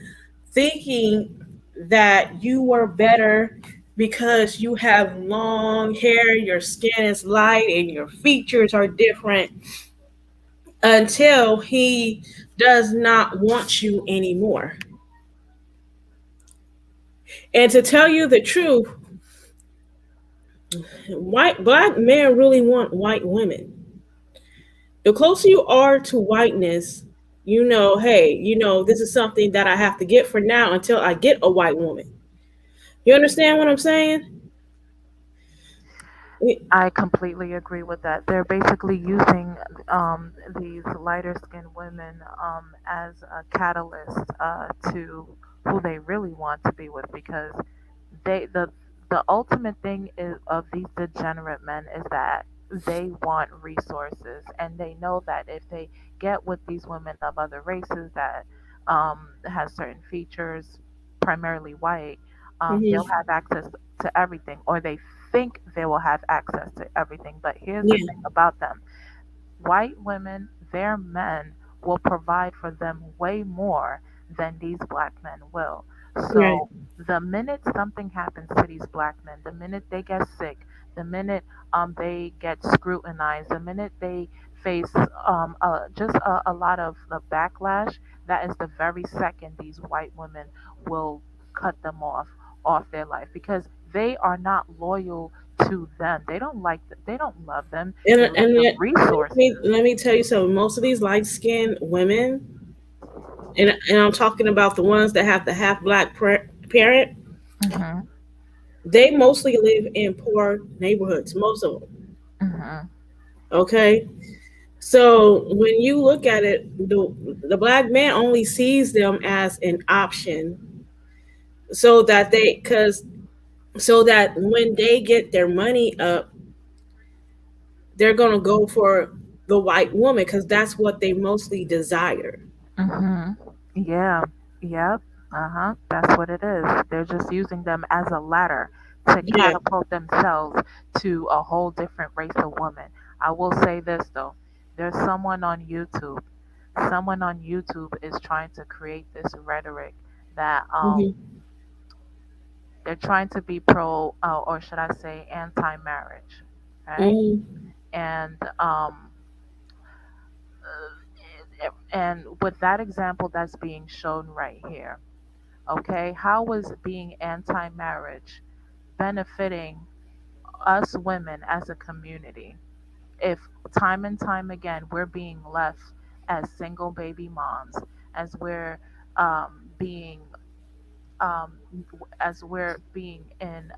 thinking that you were better because you have long hair, your skin is light, and your features are different until he does not want you anymore. And to tell you the truth, black men really want white women. The closer you are to whiteness, hey, this is something that I have to get for now until I get a white woman. You understand what I'm saying? I completely agree with that. They're basically using these lighter skinned women as a catalyst to who they really want to be with, because they the ultimate thing is of these degenerate men is that they want resources, and they know that if they get with these women of other races that has certain features, primarily white, they'll Hmm. have access to everything, or they think they will have access to everything. But here's the Yeah, thing about them: white women, their men will provide for them way more than these black men will. right. So the minute something happens to these black men, the minute they get sick, the minute they get scrutinized, the minute they face just a lot of the backlash, that is the very second these white women will cut them off their life, because they are not loyal to them. They don't they don't love them. They love And the let me resources. let me tell you something. Most of these light skinned women, and I'm talking about the ones that have the half black parent, Mhm. they mostly live in poor neighborhoods. Most of them. Mhm. Okay, so when you look at it, the black man only sees them as an option, so that when they get their money up, they're gonna go for the white woman because that's what they mostly desire. Mhm. Yeah. Yep. Uh-huh. That's what it is. They're just using them as a ladder to Yeah. catapult themselves to a whole different race of women. I will say this though, there's someone on YouTube is trying to create this rhetoric that Mm-hmm. they're trying to be pro, or should I say anti-marriage, right? Mm-hmm. And and with that example that's being shown right here, okay, how is being anti-marriage benefiting us women as a community if time and time again we're being left as single baby moms, as we're being um, as we're being in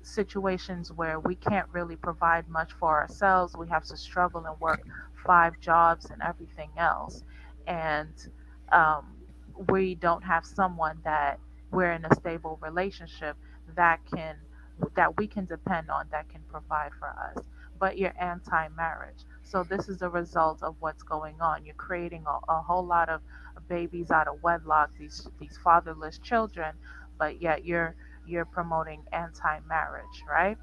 situations where we can't really provide much for ourselves. We have to struggle and work 5 jobs and everything else. And um, we don't have someone that we're in a stable relationship that can that we can depend on, that can provide for us. But you're anti-marriage, so this is a result of what's going on. You're creating a whole lot of babies out of wedlock, these fatherless children, but yet you're promoting anti-marriage, right?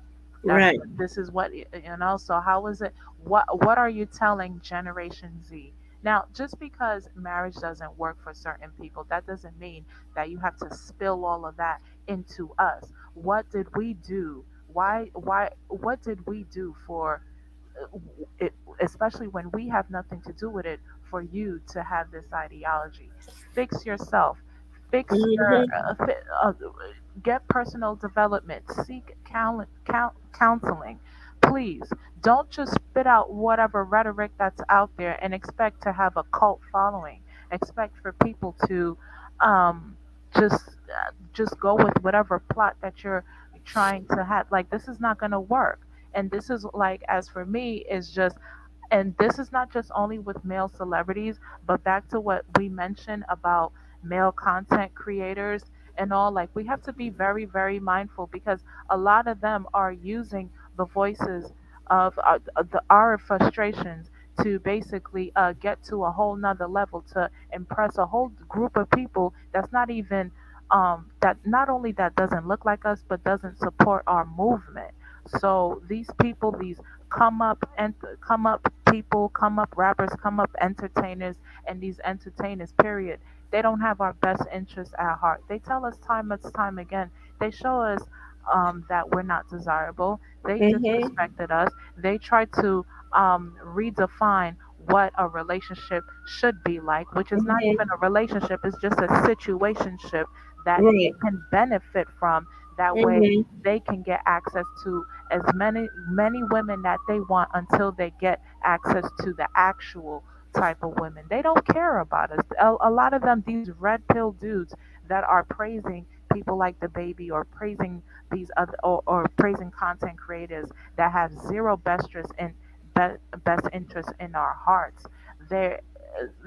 That's Right. this is what you know. So how is it? What are you telling Generation Z? Now, just because marriage doesn't work for certain people, that doesn't mean that you have to spill all of that into us. What did we do? Why? What did we do for it, especially when we have nothing to do with it, for you to have this ideology? Fix yourself. Fix your Mm-hmm. get personal development. Seek counseling. Please don't just spit out whatever rhetoric that's out there and expect to have a cult following. Expect for people to um, just go with whatever plot that you're trying to have. Like, this is not going to work. And this is like, as for me, is just, and this is not just only with male celebrities, but back to what we mentioned about male content creators and all, like, we have to be very, very mindful because a lot of them are using the voices of our frustrations to basically get to a whole nother level, to impress a whole group of people that's not even that not only that doesn't look like us but doesn't support our movement. So these people, these come up people, come up rappers, come up entertainers, and these entertainers, period, they don't have our best interests at heart. They tell us time and time again. They show us that we're not desirable. They Mm-hmm. disrespected us. They try to redefine what a relationship should be like, which is not even Mm-hmm. a relationship. It's just a situationship that they Right. can benefit from. That way, Mm-hmm. they can get access to as many women that they want until they get access to the actual type of women. They don't care about us. A lot of them, these red pill dudes that are praising people like the baby, or praising these other, or praising content creators that have zero best interest in our hearts. They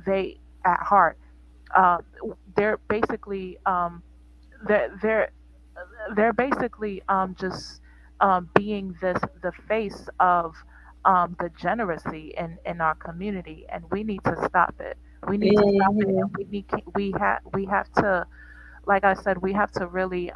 they at heart, uh, they're basically they're they're they're basically just being the face of degeneracy in our community, and we need to stop it. We need to stop it, and Mm-hmm. we have to, like I said, we have to really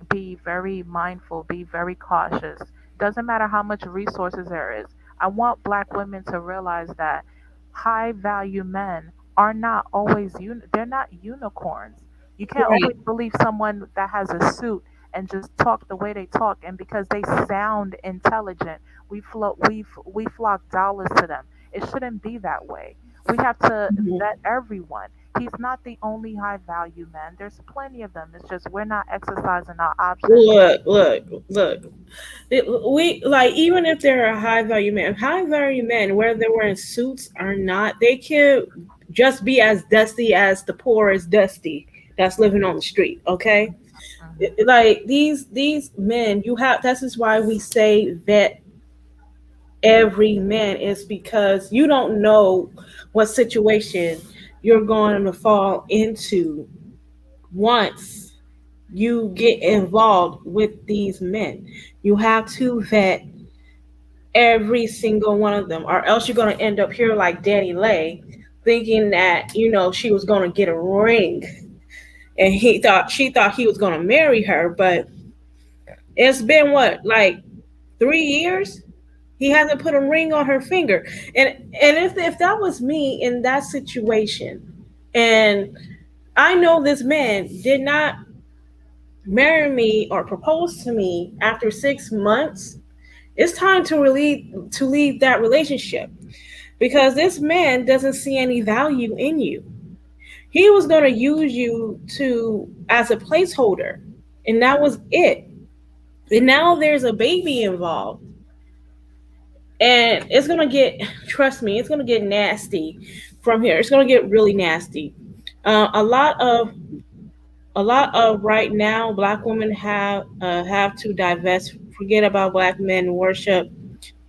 be very mindful, be very cautious. Doesn't matter how much resources there is. I want black women to realize that high value men are not always they're not unicorns. You can't always Right. believe someone that has a suit and just talk the way they talk, and because they sound intelligent, we flock dollars to them. It shouldn't be that way. We have to vet everyone. He's not the only high value man. There's plenty of them. It's just we're not exercising our options. Look. We like, even if they're a high value men, whether they're wearing suits or not, they can just be as dusty as the poorest dusty that's living on the street. Okay, Mhm. like these men, you have. This is why we say that every man is because you don't know what situation you're going to fall into once you get involved with these men. You have to vet every single one of them, or else you're going to end up here like Danny Leigh, thinking that she was going to get a ring, and she thought he was going to marry her, but It's been what, like 3 years? He hasn't put a ring on her finger. And if that was me in that situation, and I know this man did not marry me or propose to me after 6 months, it's time to leave that relationship because this man doesn't see any value in you. He was going to use you to as a placeholder, and that was it. And now there's a baby involved, and it's going to get, trust me, it's going to get nasty from here. It's going to get really nasty. A lot of right now black women have to divest, forget about black men worship,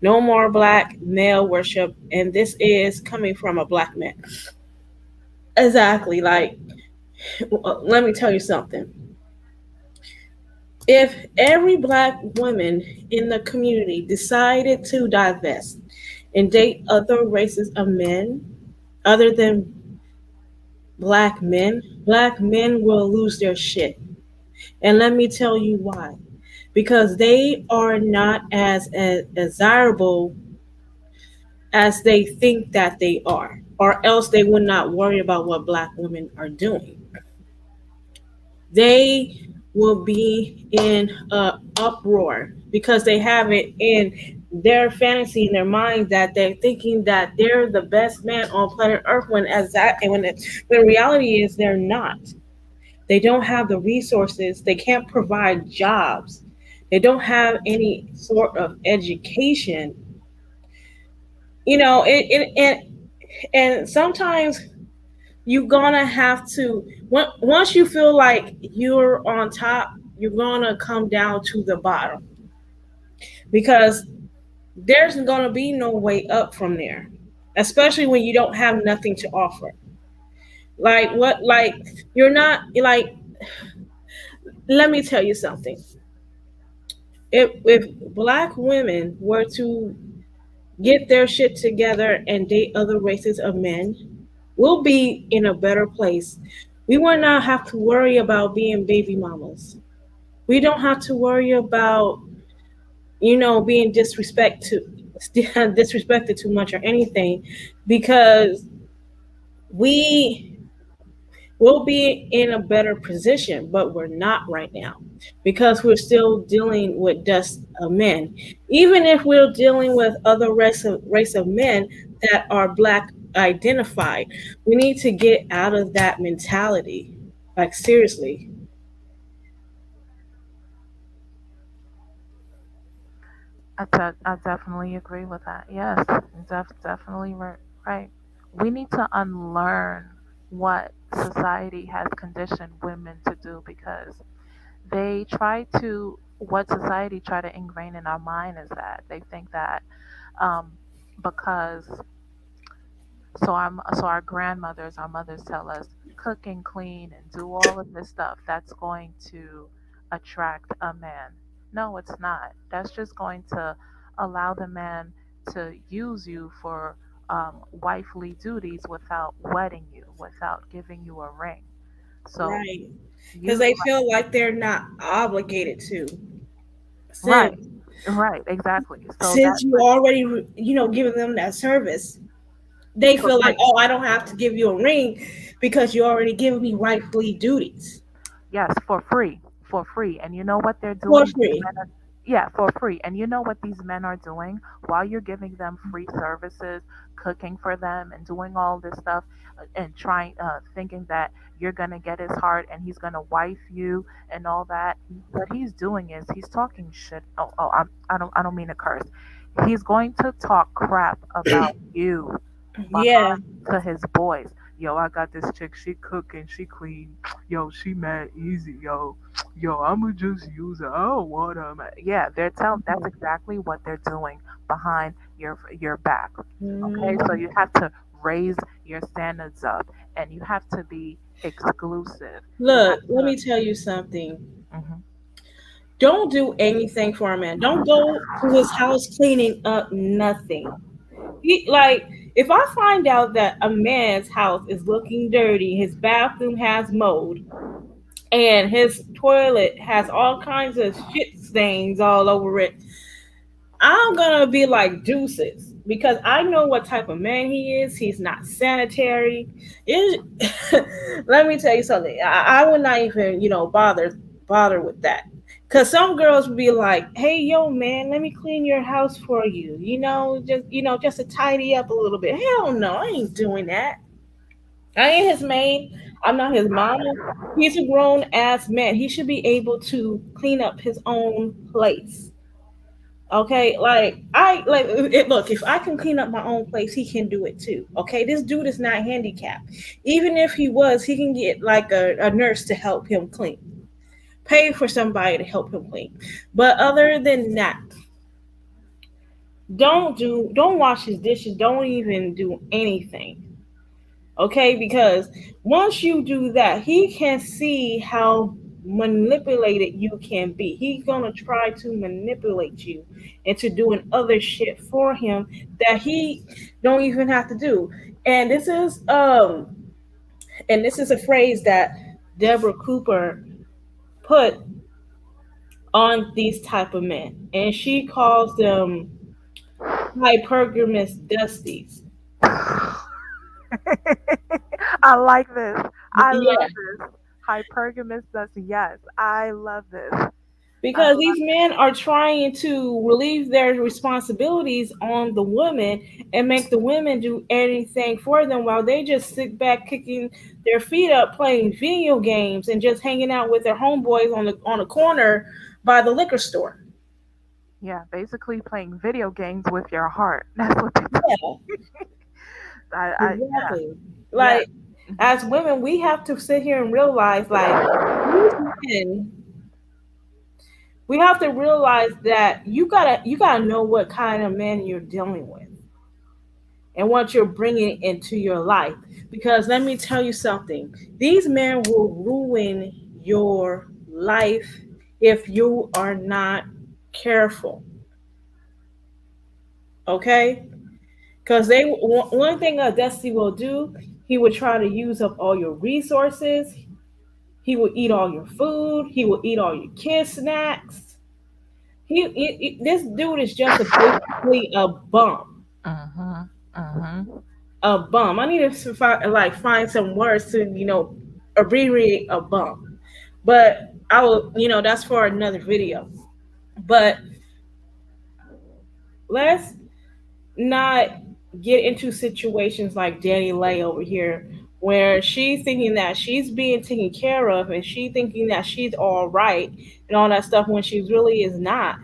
no more black male worship, and this is coming from a black man. Exactly. Like, let me tell you something. If every black woman in the community decided to divest and date other races of men other than black men will lose their shit. And let me tell you why. Because they are not as desirable as they think that they are, or else they would not worry about what black women are doing. They will be in uproar because they have it in their fantasy in their mind that they're thinking that they're the best man on planet Earth when as that and when reality is they're not. They don't have the resources. They can't provide jobs. They don't have any sort of education. And sometimes you're gonna have to once you feel like you're on top, you're gonna come down to the bottom because there's gonna be no way up from there, especially when you don't have nothing to offer. Like what? Like you're not like. Let me tell you something. If black women were to get their shit together and date other races of men, we'll be in a better place. We will not have to worry about being baby mamas. We don't have to worry about, being disrespected too much or anything because we will be in a better position, but we're not right now because we're still dealing with dust of men. Even if we're dealing with other race of men that are black identified, we need to get out of that mentality. Like seriously. I definitely agree with that. Yes, definitely right. We need to unlearn what society has conditioned women to do because they try to what society try to ingrain in our mind is that they think that um, because our grandmothers, our mothers tell us cook and clean and do all of this stuff. That's going to attract a man. No, it's not. That's just going to allow the man to use you for wifely duties without wedding you, without giving you a ring. So Right. Because you they feel like they're not obligated to. right, Since right, exactly. So since that you already, giving them that service, they for feel like, free. oh, I don't have to give you a ring because you already giving me rightfully duties Yes, for free. And you know what they're for doing? These free. men are, yeah, for free. And you know what these men are doing while you're giving them free services, cooking for them, and doing all this stuff, and trying, thinking that you're gonna get his heart and he's gonna wife you and all that. What he's doing is he's talking shit. I don't mean to curse. He's going to talk crap about you Yeah. behind to his boys. Yo, I got this chick. She cook and she clean. Yo, she mad easy. Yo, I'ma just use her. I don't want her. Yeah, they're telling. That's exactly what they're doing behind your back. Okay, so Mhm. you have to raise your standards up, and you have to be exclusive. You have Look, let to. me tell you something. Mhm. Don't do anything for a man. Don't go to his house cleaning up nothing. Like, if I find out that a man's house is looking dirty, his bathroom has mold, and his toilet has all kinds of shit stains all over it, I'm gonna be like deuces because I know what type of man he is. He's not sanitary. Let me tell you something. I would not even, bother with that. Cause some girls would be like, "Hey, yo, man, let me clean your house for you. Just to tidy up a little bit." Hell no, I ain't doing that. I ain't his maid. I'm not his mama. He's a grown ass man. He should be able to clean up his own place. Okay, like I like it. Look, if I can clean up my own place, he can do it too. Okay, this dude is not handicapped. Even if he was, he can get like a nurse to help him clean. Pay for somebody to help him clean. But other than that, don't wash his dishes. Don't even do anything. Okay, because once you do that, he can see how manipulated you can be. He's gonna try to manipulate you into doing other shit for him that he don't even have to do. And this is a phrase that Deborah Cooper put on these type of men, and she calls them hypergamous dusties. I like this. I Yeah, love this. Hypergamous dust. Yes, I love this. I because love these men are trying to relieve their responsibilities on the women and make the women do anything for them while they just sit back kicking their feet up playing video games and just hanging out with their homeboys on the corner by the liquor store. yeah, basically playing video games with your heart. That's what they do. Yeah, Yeah, exactly. yeah. Like Hmm. as women, we have to sit here and realize like these men, we have to realize that you gotta know what kind of men you're dealing with and what you're bringing into your life. Because let me tell you something, these men will ruin your life if you are not careful. Okay? Because one thing a Dusty will do, he will try to use up all your resources. He will eat all your food. He will eat all your kids' snacks. This dude is just basically a bum. Hmm. Hmm. A bum. I need to find some words to abbreviate a bum. But I will, that's for another video. But let's not get into situations like Danny Lay over here, where she's thinking that she's being taken care of and she thinking that she's all right and all that stuff when she really is not.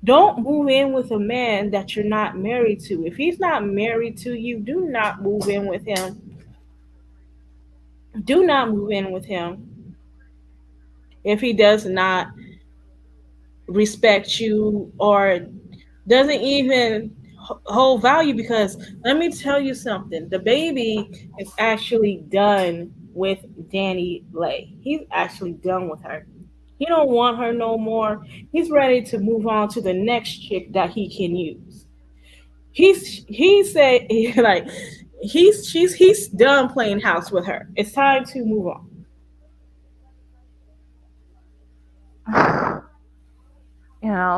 Don't move in with a man that you're not married to. If he's not married to you, do not move in with him. Do not move in with him if he does not respect you or doesn't even hold value. Because let me tell you something, the baby is actually done with Danny Lay. He's actually done with her. He don't want her no more. He's ready to move on to the next chick that he can use. He said like he's done playing house with her. It's time to move on.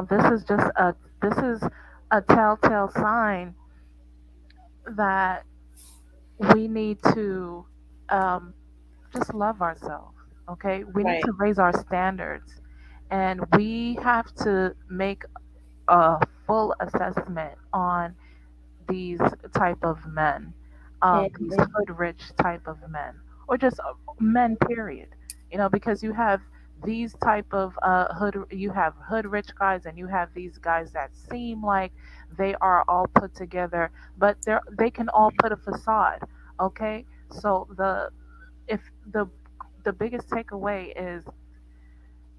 This is just a telltale sign that we need to um, just love ourselves. Okay, we need Right. to raise our standards, and we have to make a full assessment on these type of men, these Mhm. hood rich type of men, or just men, period. Because you have these type of you have hood rich guys, and you have these guys that seem like they are all put together, but they can all put a facade. Okay, so if the biggest takeaway is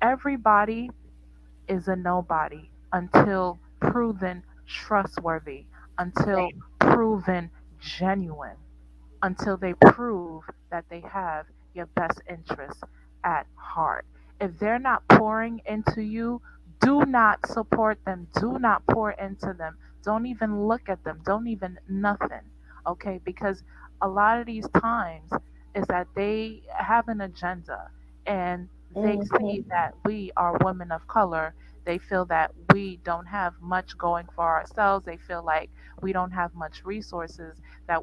everybody is a nobody until proven trustworthy, until Right. proven genuine, until they prove that they have your best interests at heart. If they're not pouring into you, do not support them. Do not pour into them. Don't even look at them. Don't even nothing. Okay? Because a lot of these times is that they have an agenda, and they Mhm. see that we are women of color. They feel that we don't have much going for ourselves. They feel like we don't have much resources, that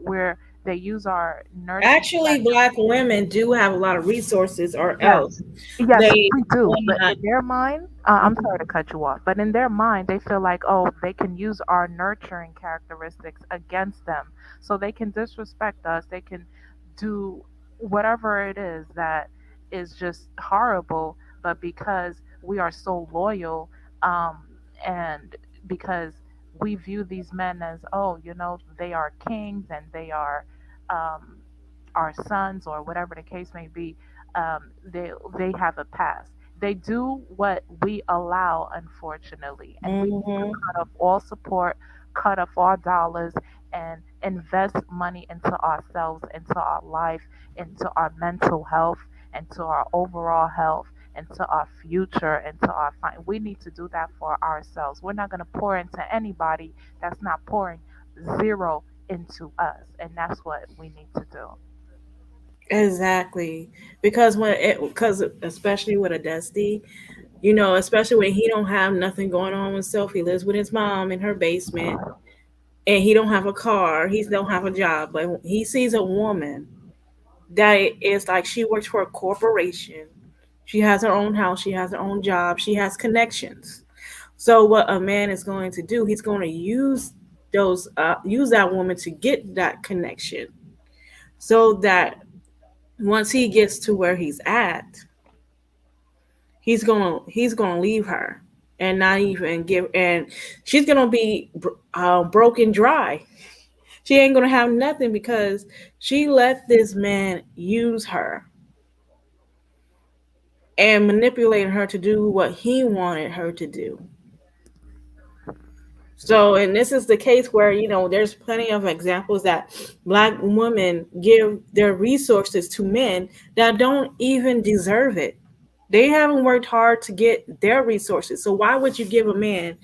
they use our nurturing Actually, factor. black women do have a lot of resources, or Yes, else yes, they we do. will But not. in their mind, I'm sorry to cut you off, but in their mind, they feel like, oh, they can use our nurturing characteristics against them. So they can disrespect us. They can do whatever it is that is just horrible. But because we are so loyal, and because we view these men as, oh, they are kings and they are um, our sons or whatever the case may be, they have a past. They do what we allow, unfortunately, and we need to Mhm. cut off all support, cut off our dollars, and invest money into ourselves, into our life, into our mental health, into our overall health, into our future, into our we need to do that for ourselves. We're not going to pour into anybody that's not pouring zero into us, and that's what we need to do. Exactly, because especially with a Dusty, especially when he don't have nothing going on with himself. He lives with his mom in her basement, and he don't have a car. He don't have a job, but he sees a woman that is like she works for a corporation. She has her own house. She has her own job. She has connections. So what a man is going to do, he's going to use that woman to get that connection, so that once he gets to where he's at, he's gonna leave her and not even give, and she's gonna be broken dry. She ain't gonna have nothing because she let this man use her and manipulate her to do what he wanted her to do. So, and this is the case where, there's plenty of examples that black women give their resources to men that don't even deserve it. They haven't worked hard to get their resources. So why would you give a man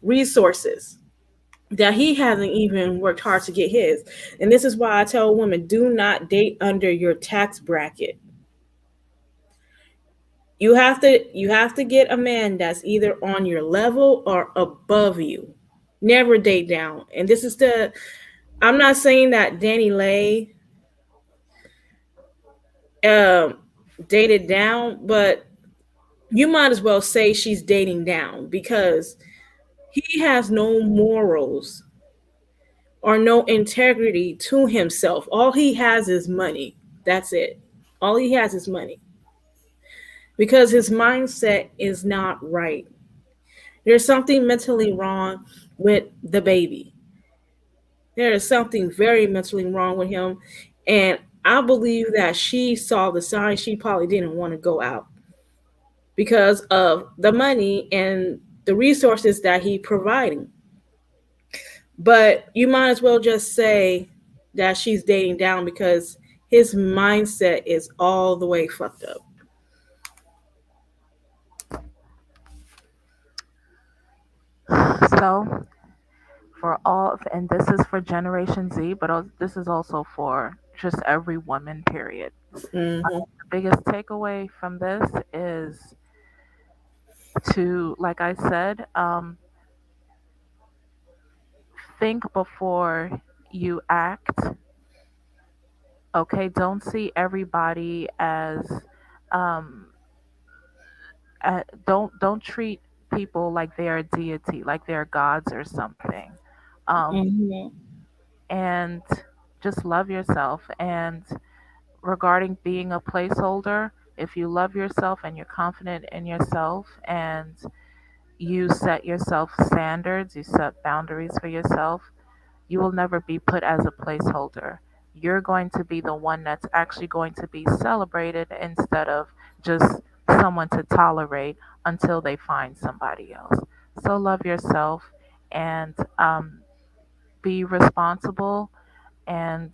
resources that he hasn't even worked hard to get his? And this is why I tell women, do not date under your tax bracket. You have to get a man that's either on your level or above you. Never date down. And this is the I'm not saying that Danny Leigh um dated down, but you might as well say she's dating down because he has no morals or no integrity to himself. All he has is money. That's it. All he has is money because his mindset is not right. There's something mentally wrong with the baby. There is something very mentally wrong with him. And I believe that she saw the signs. She probably didn't want to go out because of the money and the resources that he providing. But you might as well just say that she's dating down because his mindset is all the way fucked up. So, for all, and this is for Generation Z, but this is also for just every woman, period. Hmm. The biggest takeaway from this is to, like I said, think before you act. Okay, don't see everybody as, um, don't treat people like they're a deity, like they're gods or something. Um, Hmm. and just love yourself. And regarding being a placeholder, if you love yourself and you're confident in yourself and you set yourself standards, you set boundaries for yourself, you will never be put as a placeholder. You're going to be the one that's actually going to be celebrated instead of just someone to tolerate until they find somebody else. So love yourself and be responsible, and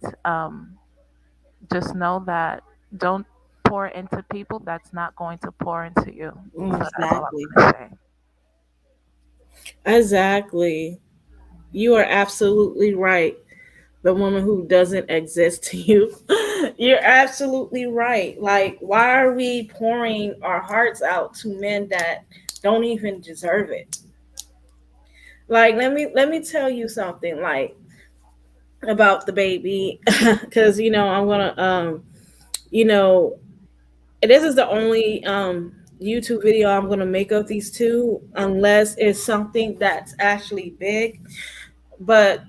just know that don't pour into people that's not going to pour into you. So that's all Exactly. I'm going to say. Exactly. You are absolutely right. The woman who doesn't exist to you. You're absolutely right. Like, why are we pouring our hearts out to men that don't even deserve it? Like, let me tell you something. Like about the baby, because I'm gonna you know this is the only YouTube video I'm gonna make of these two, unless it's something that's actually big. But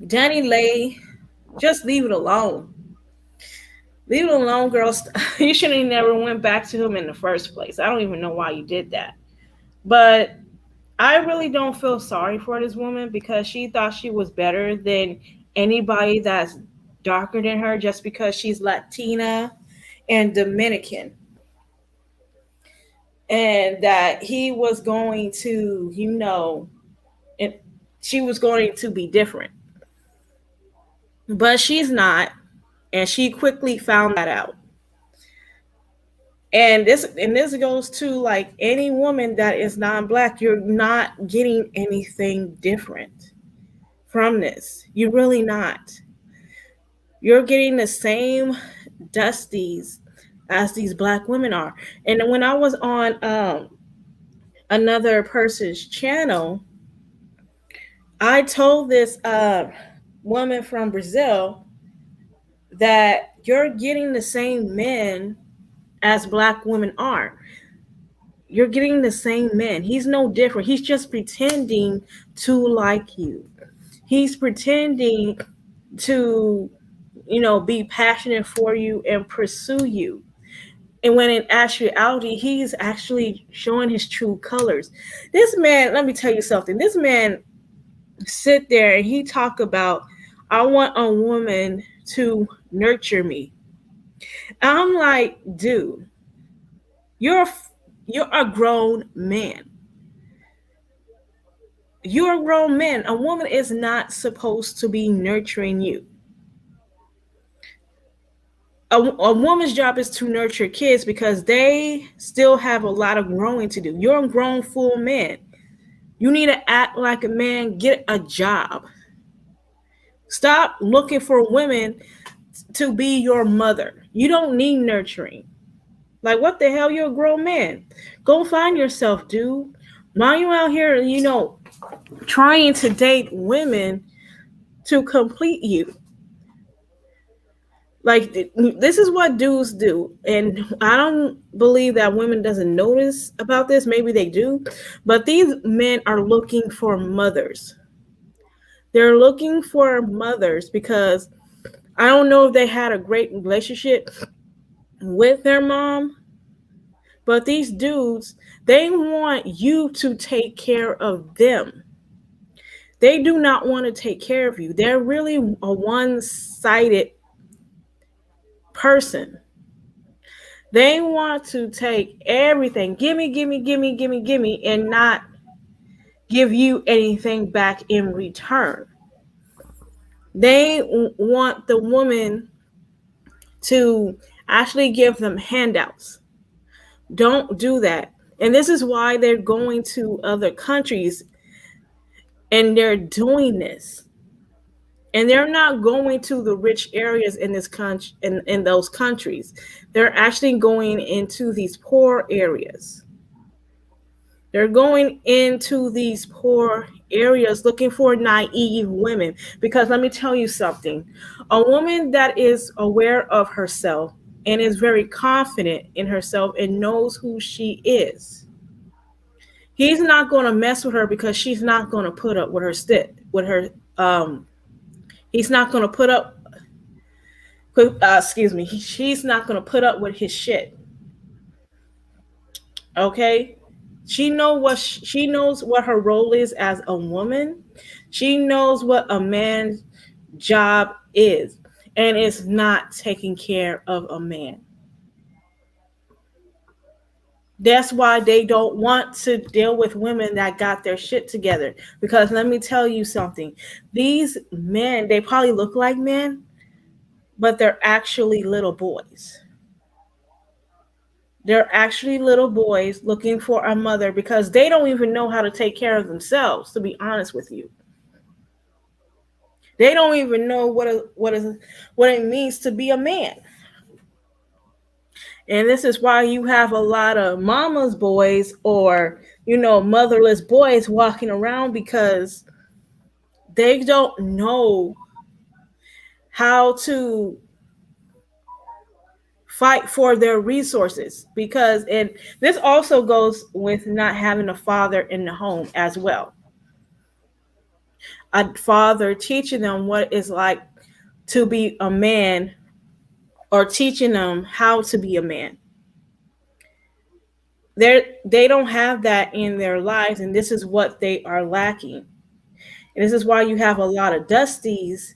Danny Lay, just leave it alone. Leave it alone, girls. You should have never went back to him in the first place. I don't even know why you did that. But I really don't feel sorry for this woman because she thought she was better than anybody that's darker than her just because she's Latina and Dominican. And that he was going to, and she was going to be different. But she's not. And she quickly found that out. And this goes to like any woman that is non-black. You're not getting anything different from this. You're really not. You're getting the same dusties as these black women are. And when I was on another person's channel, I told this woman from Brazil that you're getting the same men as black women are. You're getting the same men. He's no different. He's just pretending to like you. He's pretending to, be passionate for you and pursue you. And when in actuality, he's actually showing his true colors. This man, let me tell you something. This man sit there and he talk about, I want a woman to nurture me. I'm like, dude, you're a, you're a grown man. You're a grown man. A woman is not supposed to be nurturing you. A woman's job is to nurture kids because they still have a lot of growing to do. You're a grown full man. You need to act like a man, get a job. Stop looking for women to be your mother. You don't need nurturing. Like, what the hell? You're a grown man. Go find yourself, dude. Why you out here, trying to date women to complete you? Like, this is what dudes do. And I don't believe that women doesn't notice about this. Maybe they do. But these men are looking for mothers. They're looking for mothers because I don't know if they had a great relationship with their mom, but these dudes, they want you to take care of them. They do not want to take care of you. They're really a one-sided person. They want to take everything, gimme, gimme, gimme, gimme, gimme, and not give you anything back in return. They want the woman to actually give them handouts. Don't do that. And this is why they're going to other countries and they're doing this. And they're not going to the rich areas in this country, in those countries. They're actually going into these poor areas. They're going into these poor areas looking for naive women. Because let me tell you something. A woman that is aware of herself and is very confident in herself and knows who she is, he's not going to mess with her because she's not going to put up with he's not going to put up she's not going to put up with his shit. Okay? She knows what her role is as a woman. She knows what a man's job is, and it's not taking care of a man. That's why they don't want to deal with women that got their shit together. Because let me tell you something. These men, they probably look like men, but they're actually little boys. They're actually little boys looking for a mother because they don't even know how to take care of themselves, to be honest with you. They don't even know what it means to be a man. And this is why you have a lot of mama's boys or, motherless boys walking around because they don't know how to fight for their resources. And this also goes with not having a father in the home as well. A father teaching them what it's like to be a man or teaching them how to be a man. They don't have that in their lives, and this is what they are lacking. And this is why you have a lot of dusties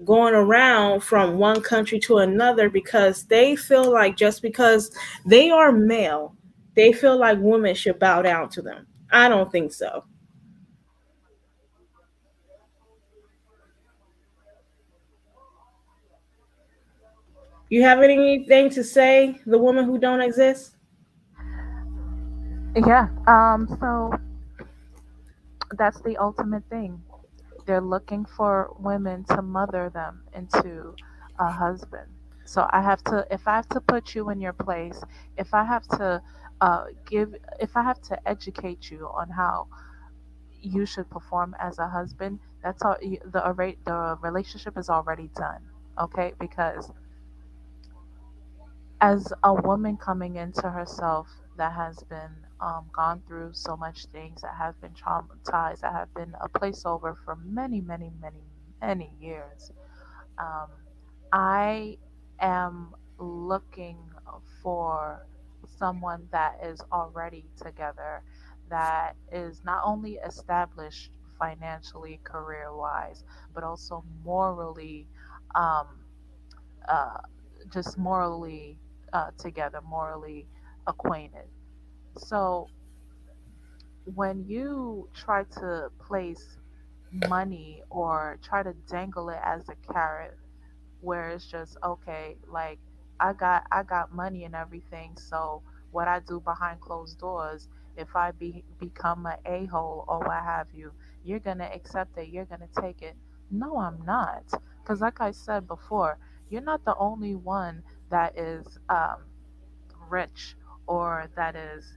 going around from one country to another because they feel like just because they are male, they feel like women should bow down to them. I don't think so. You have anything to say, the woman who don't exist? Yeah. So that's the ultimate thing. They're looking for women to mother them into a husband. So if I have to put you in your place, if I have to if I have to educate you on how you should perform as a husband, that's all. The relationship is already done. Okay, because as a woman coming into herself that has been gone through so much things, that have been traumatized, that have been a placeover for many, many, many, many years, um, I am looking for someone that is already together, that is not only established financially, career wise, but also morally, um, uh, just morally together, morally acquainted. So when you try to place money or try to dangle it as a carrot, where it's just okay, like I got money and everything, so what I do behind closed doors, if I become a a-hole or what have you, you're gonna accept it, you're gonna take it. No, I'm not, because like I said before, you're not the only one that is rich or that is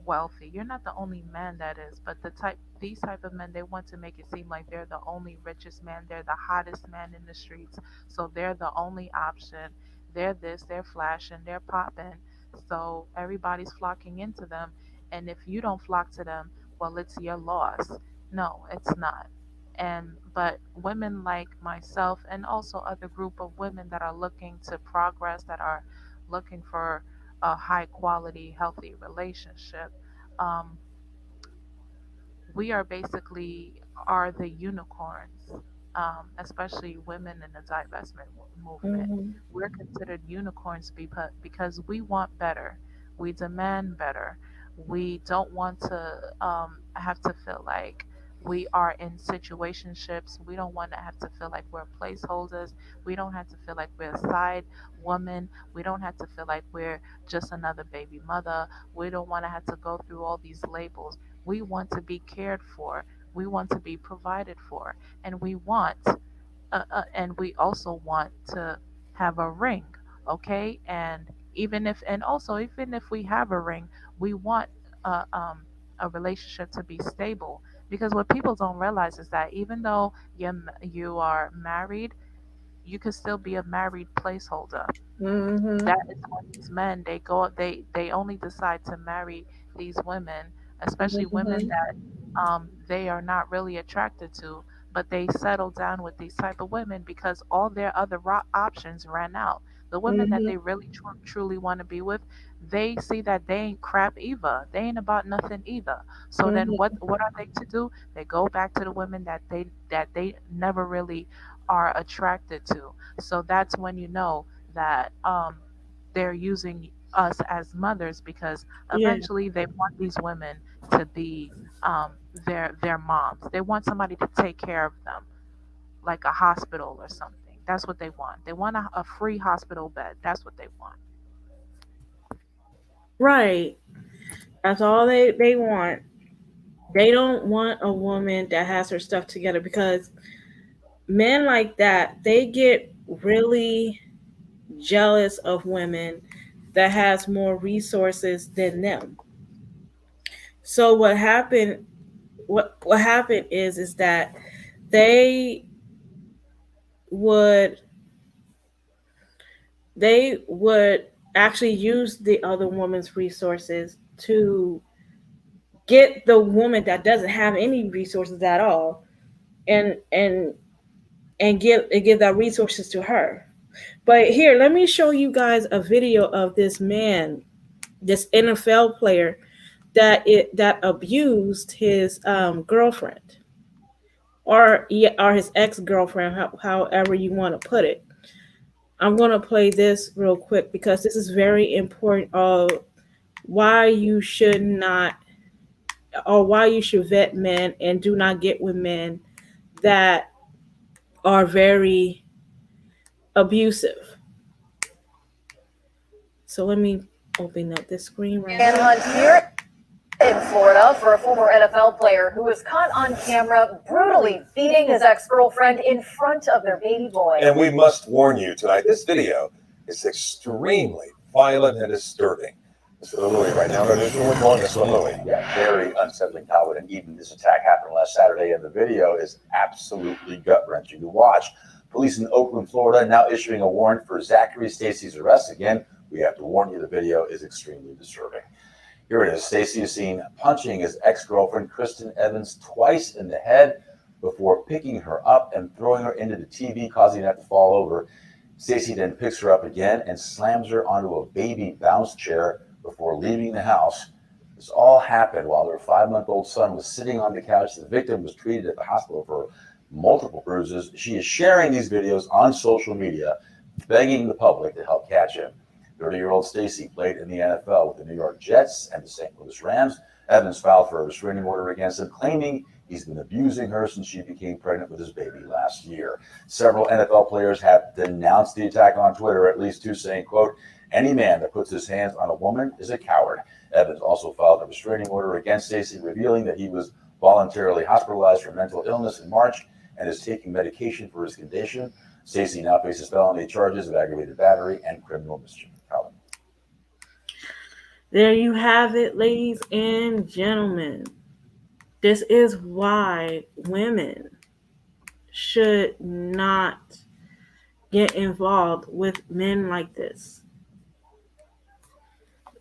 wealthy. You're not the only man that is, but these type of men, they want to make it seem like they're the only richest man, they're the hottest man in the streets, so they're the only option. They're this, they're flashing, they're popping, so everybody's flocking into them. And if you don't flock to them, well, it's your loss. No, it's not. And but women like myself and also other group of women that are looking to progress, that are looking for a high quality, healthy relationship, um, we are basically are the unicorns, especially women in the movement. Mm-hmm. We're considered unicorns because we want better, we demand better. We don't want to have to feel like we are in situationships. We don't want to have to feel like we're placeholders. We don't have to feel like we're a side woman. We don't have to feel like we're just another baby mother. We don't want to have to go through all these labels. We want to be cared for. We want to be provided for, and and we also want to have a ring, okay? Even if we have a ring, we want a a relationship to be stable. Because what people don't realize is that even though you are married, you can still be a married placeholder. Mm-hmm. That is when these men, they only decide to marry these women, especially women Mm-hmm. that they are not really attracted to, but they settle down with these type of women because all their other options ran out. The women that Mm-hmm. they really truly want to be with, they see that they ain't crap either, they ain't about nothing either. So then Mm-hmm. what are they to do? They go back to the women that they never really are attracted to. So that's when you know that they're using us as mothers, because Yeah. eventually they want these women to be their moms. They want somebody to take care of them, like a hospital or something. That's what they want. They want a free hospital bed. That's what they want. Right. That's all they want. They don't want a woman that has her stuff together because men like that, they get really jealous of women that has more resources than them. So what happened is that they would they would actually use the other woman's resources to get the woman that doesn't have any resources at all, and give that resources to her. But here, let me show you guys a video of this man, this NFL player that abused his girlfriend, or yeah, or his ex-girlfriend, however you want to put it. I'm going to play this real quick because this is very important of why you should not, or why you should vet men and do not get with men that are very abusive. So let me open up this screen right now. Manhunt here in Florida for a former NFL player who was caught on camera brutally beating his ex-girlfriend in front of their baby boy. And we must warn you tonight, this video is extremely violent and disturbing. Mr. Louie, right now, what's going on, Mr. Louie? Yeah, very unsettling, Howard. And even this attack happened last Saturday, and the video is absolutely gut-wrenching to watch. Police in Oakland, Florida, now issuing a warrant for Zachary Stacy's arrest. Again, we have to warn you, the video is extremely disturbing. Here it is. Stacy is seen punching his ex-girlfriend, Kristen Evans, twice in the head before picking her up and throwing her into the TV, causing her to fall over. Stacy then picks her up again and slams her onto a baby bounce chair before leaving the house. This all happened while their 5-month-old son was sitting on the couch. The victim was treated at the hospital for multiple bruises. She is sharing these videos on social media, begging the public to help catch him. 30-year-old Stacy played in the NFL with the New York Jets and the St. Louis Rams. Evans filed for a restraining order against him, claiming he's been abusing her since she became pregnant with his baby last year. Several NFL players have denounced the attack on Twitter, at least two saying, quote, "Any man that puts his hands on a woman is a coward." Evans also filed a restraining order against Stacy, revealing that he was voluntarily hospitalized for mental illness in March and is taking medication for his condition. Stacy now faces felony charges of aggravated battery and criminal mischief. Colin. There you have it, ladies and gentlemen. This is why women should not get involved with men like this.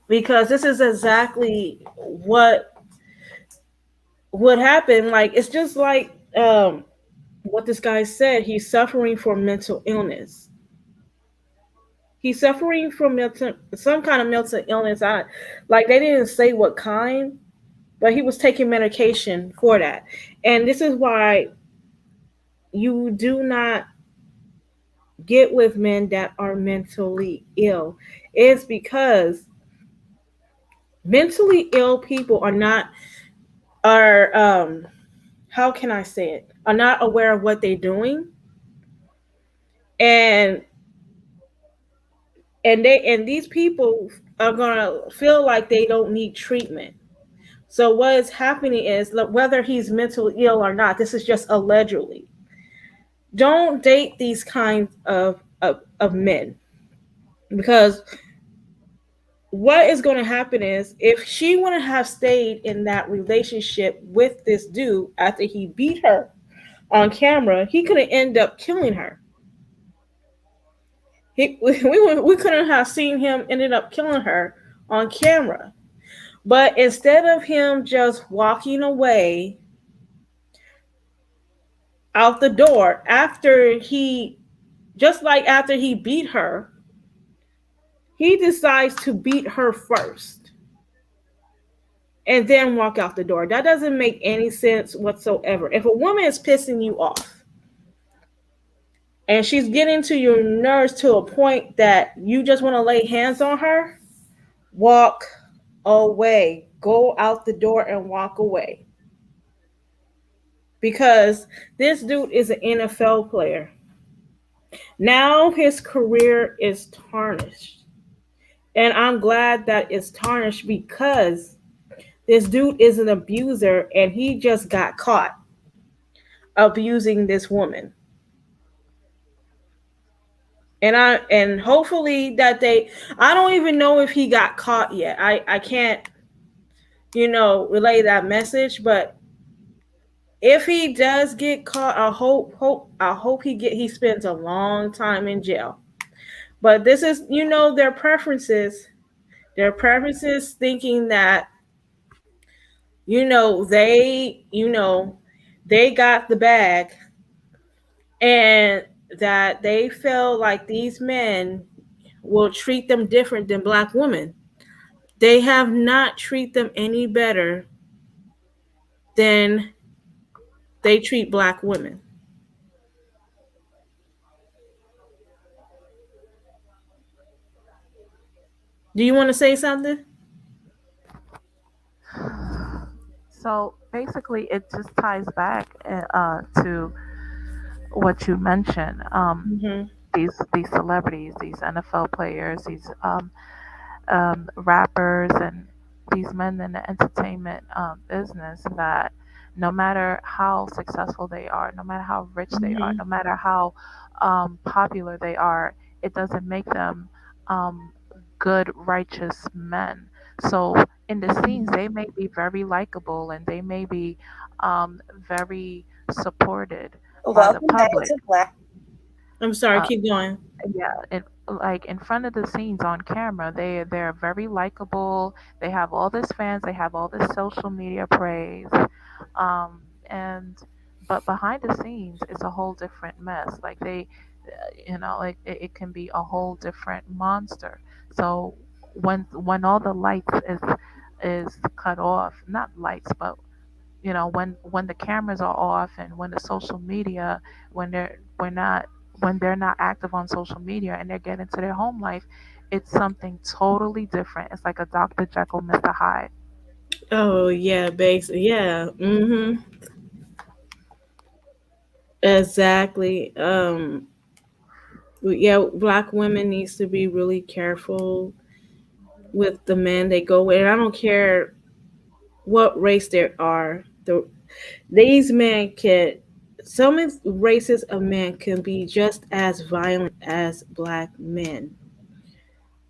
Because this is exactly what would happen. Like, it's just like what this guy said. He's suffering from mental illness. He's suffering from some kind of mental illness. Like, they didn't say what kind, but he was taking medication for that. And this is why you do not get with men that are mentally ill. It's because mentally ill people are how can I say it? Are not aware of what they're doing. And these people are gonna feel like they don't need treatment. So what is happening is, whether he's mentally ill or not, this is just allegedly. Don't date these kinds of men, because what is going to happen is, if she wouldn't have stayed in that relationship with this dude after he beat her on camera, he could have ended up killing her. We couldn't have seen him ended up killing her on camera. But instead of him just walking away out the door after he beat her, he decides to beat her first and then walk out the door. That doesn't make any sense whatsoever. If a woman is pissing you off and she's getting to your nerves to a point that you just want to lay hands on her, walk away. Go out the door and walk away. Because this dude is an NFL player. Now his career is tarnished. And I'm glad that it's tarnished, because this dude is an abuser and he just got caught abusing this woman. And hopefully that they, I don't even know if he got caught yet. I can't, relay that message, but if he does get caught, I hope he spends a long time in jail. But this is, their preferences. Their preferences thinking that, they got the bag, and that they feel like these men will treat them different than black women. They have not treat them any better than they treat black women. Do you want to say something? So basically, it just ties back to what you mentioned. Hmm. These celebrities, these NFL players, these rappers, and these men in the entertainment business, that no matter how successful they are, no matter how rich they are, Hmm. no matter how popular they are, it doesn't make them um, good, righteous men. So in the scenes, they may be very likable and they may be very supported by the Welcome back public. to Black. I'm sorry. Uh, Keep going. yeah, like in front of the scenes on camera, they're very likable. They have all this fans. They have all this social media praise, and but behind the scenes, it's a whole different mess. Like like it can be a whole different monster. So when all the lights is cut off, not lights, but when the cameras are off and when the social media, when they're not active on social media and they're getting to their home life, it's something totally different. It's like a Dr. Jekyll, Mr. Hyde. Oh yeah, base. Yeah. Mm-hmm. Exactly. Yeah, black women needs to be really careful with the men they go with. And I don't care what race they are. These men can. Some races of men can be just as violent as black men.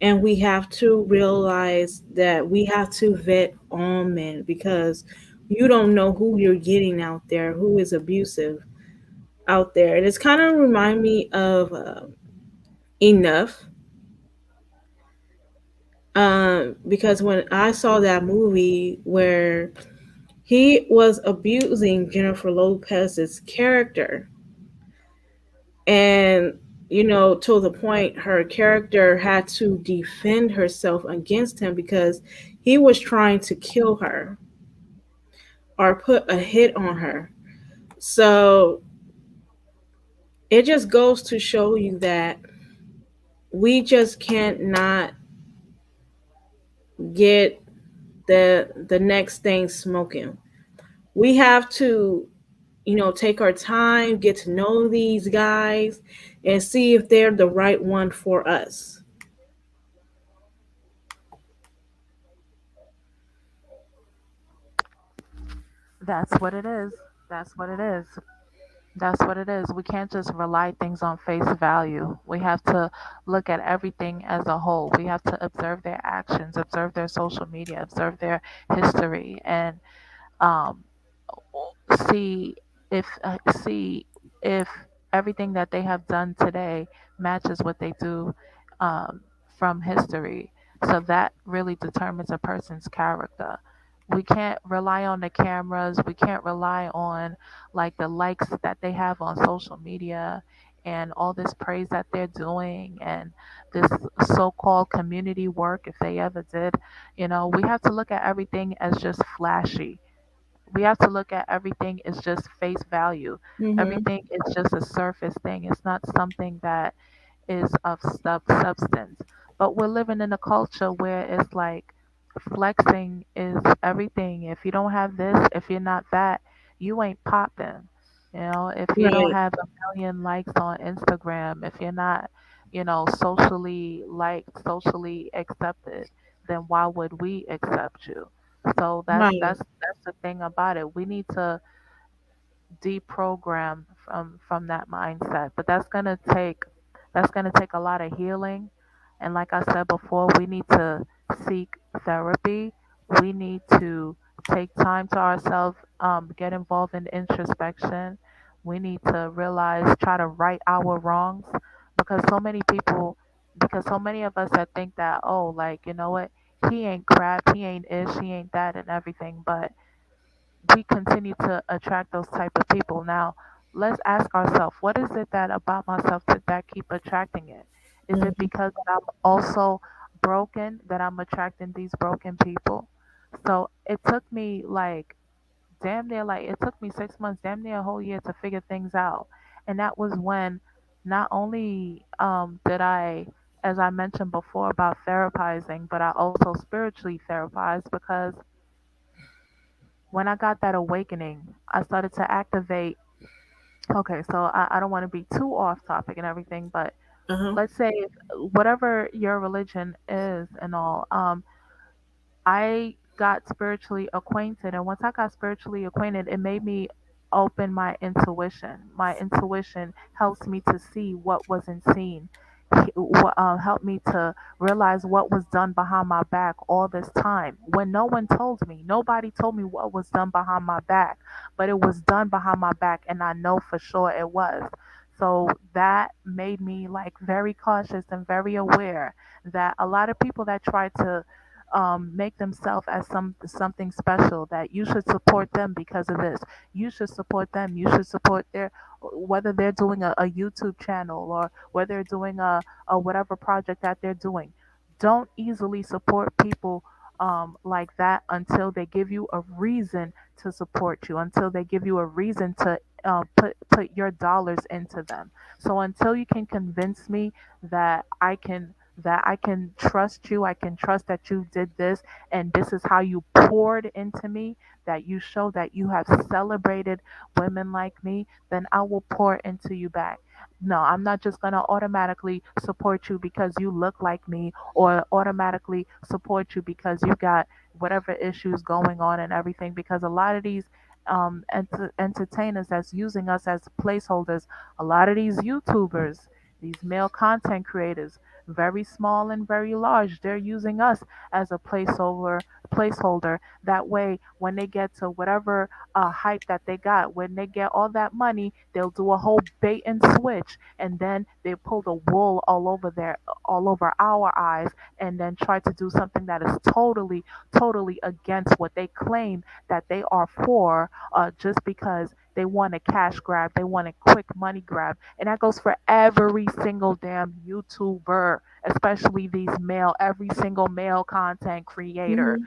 And we have to realize that we have to vet all men, because you don't know who you're getting out there, who is abusive out there. And it's kind of remind me of Enough, because when I saw that movie where he was abusing Jennifer Lopez's character, and to the point her character had to defend herself against him because he was trying to kill her or put a hit on her. So it just goes to show you that we can't not get the next thing smoking. We have to, take our time, get to know these guys, and see if they're the right one for us. That's what it is. That's what it is. That's what it is. We can't just rely things on face value. We have to look at everything as a whole. We have to observe their actions, observe their social media, observe their history, and um, see see if everything that they have done today matches what they do um, from history. So that really determines a person's character. We can't rely on the cameras. We can't rely on like the likes that they have on social media and all this praise that they're doing and this so-called community work if they ever did. We have to look at everything as just flashy. We have to look at everything as just face value. Mm-hmm. Everything is just a surface thing. It's not something that is of substance. But we're living in a culture where it's like flexing is everything. If you don't have this, if you're not that, you ain't popping. If you don't Right. have a million likes on Instagram, if you're not, socially liked, socially accepted, then why would we accept you? So that's Right. that's that's the thing about it. We need to deprogram from that mindset, but that's gonna take That's going to take a lot of healing. And like I said before, we need to seek therapy. We need to take time to ourselves, get involved in introspection. We need to realize, try to right our wrongs, because so many people, because so many of us that think that, oh, like, you know what, he ain't crap, he ain't ish, he ain't that, and everything. But we continue to attract those type of people. Now, let's ask ourselves, what is it that about myself that keep attracting it? Is it Mhm. because that I'm also broken that I'm attracting these broken people? So it took me like damn near like it took me 6 months, damn near a whole year to figure things out. And that was when not only did I, as I mentioned before about therapizing, but I also spiritually therapized because when I got that awakening, I started to activate. Okay, so I don't want to be too off topic and everything, but Uh-huh. let's say whatever your religion is and all, I got spiritually acquainted, and once I got spiritually acquainted, it made me open my intuition. My intuition helps me to see what wasn't seen. Helped me to realize what was done behind my back all this time when no one told me. Nobody told me what was done behind my back, but it was done behind my back, and I know for sure it was. So that made me like very cautious and very aware that a lot of people that try to make themselves as something special, that you should support them because of this, you should support them, you should support their, whether they're doing a YouTube channel or whether they're doing a whatever project that they're doing. Don't easily support people like that until they give you a reason to support you, until they give you a reason to put your dollars into them. So until you can convince me that I can trust you. I can trust that you did this and this is how you poured into me, that you show that you have celebrated women like me, then I will pour into you back. No, I'm not just going to automatically support you because you look like me or automatically support you because you got whatever issues going on and everything, because a lot of these entertainers that's using us as placeholders, a lot of these YouTubers, these male content creators, very small and very large, they're using us as a placeholder. That way, when they get to whatever hype that they got, when they get all that money, they'll do a whole bait and switch, and then they pull the wool all over our eyes, and then try to do something that is totally against what they claim that they are for, just because they want a cash grab, they want a quick money grab. And that goes for every single damn YouTuber, especially these male, every single male content creator. Mhm.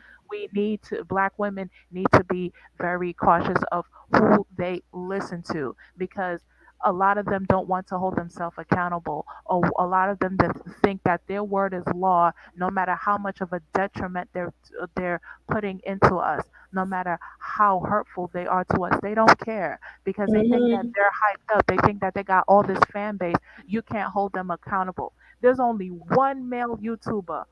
Black women need to be very cautious of who they listen to, because a lot of them don't want to hold themselves accountable, or a lot of them that think that their word is law, no matter how much of a detriment they're putting into us, no matter how hurtful they are to us. They don't care because they think that Mhm. they're hyped up. They think that they got all this fan base. You can't hold them accountable. There's only one male YouTuber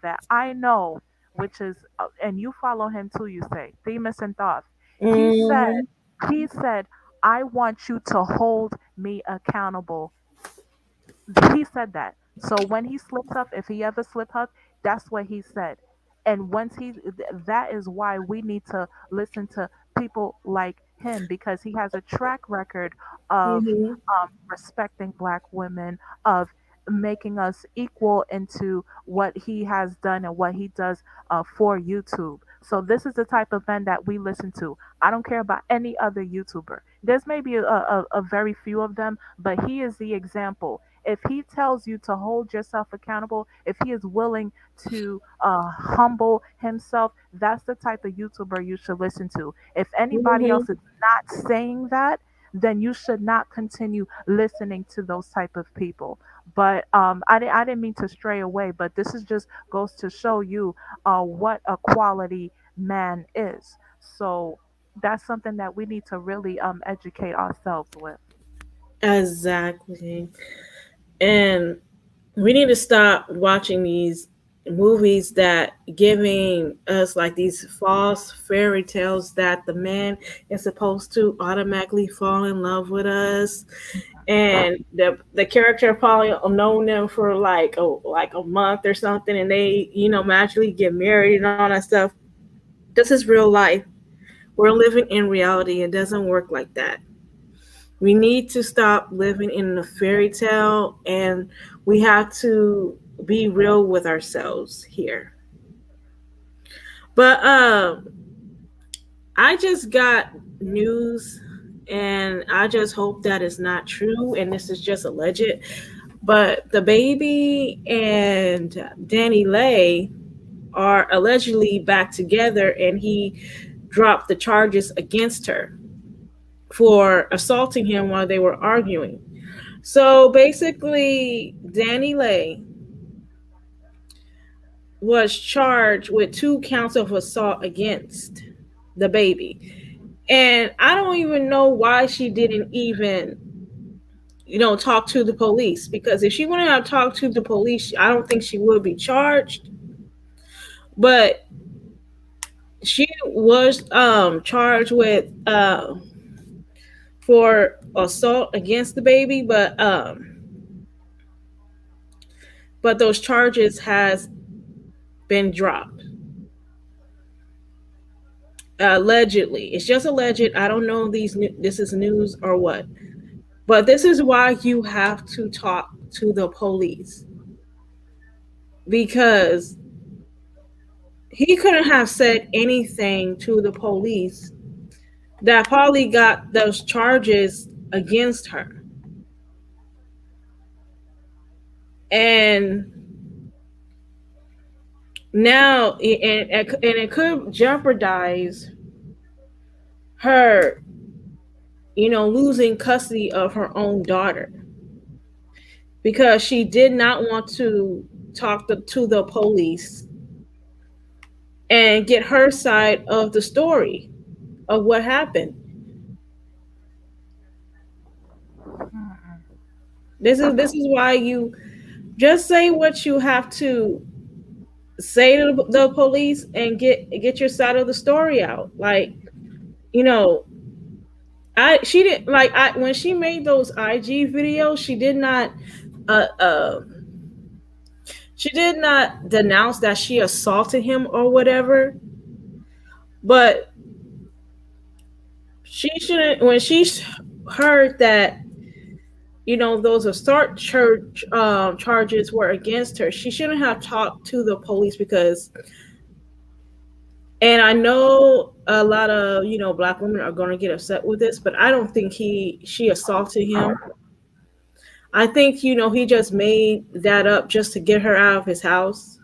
that I know, which is, and you follow him too, you say, Themis and Thoth. He said, Mhm. he said, I want you to hold me accountable. He said that. So when he slips up, if he ever slip up, that's what he said. And that is why we need to listen to people like him, because he has a track record of Mhm. respecting black women, of making us equal into what he has done and what he does for YouTube. So this is the type of men that we listen to. I don't care about any other YouTuber. There's maybe a very few of them, but he is the example. If he tells you to hold yourself accountable, if he is willing to humble himself, that's the type of YouTuber you should listen to. If anybody Mhm. else is not saying that, then you should not continue listening to those type of people. But I didn't mean to stray away, but this is just goes to show you what a quality man is. So that's something that we need to really educate ourselves with. Exactly. And we need to stop watching these movies that giving us like these false fairy tales that the man is supposed to automatically fall in love with us and the character probably known them for like a month or something, and they magically get married and all that stuff. This is real life. We're living in reality. It doesn't work like that. We need to stop living in a fairy tale, and we have to be real with ourselves here. But I just got news, and I just hope that is not true and this is just alleged. But the baby and Danny Leigh are allegedly back together, and he dropped the charges against her for assaulting him while they were arguing. So basically, Danny Leigh was charged with 2 counts of assault against the baby. And I don't even know why she didn't even, talk to the police, because if she wouldn't have talked to the police, I don't think she would be charged. But she was charged with for assault against the baby, but those charges has been dropped allegedly. It's just alleged. I don't know this is news or what. But this is why you have to talk to the police, because he couldn't have said anything to the police that probably got those charges against her. And now, and it could jeopardize her, losing custody of her own daughter, because she did not want to talk to the police and get her side of the story of what happened. This is why you just say what you have to say to the police and get your side of the story out. Like, you know, I she didn't like I when she made those IG videos, uh, uh she did not denounce that she assaulted him or whatever, but she shouldn't when she heard that those assault church charges were against her. She shouldn't have talked to the police, because, and I know a lot of black women are going to get upset with this, but I don't think she assaulted him. I think he just made that up just to get her out of his house.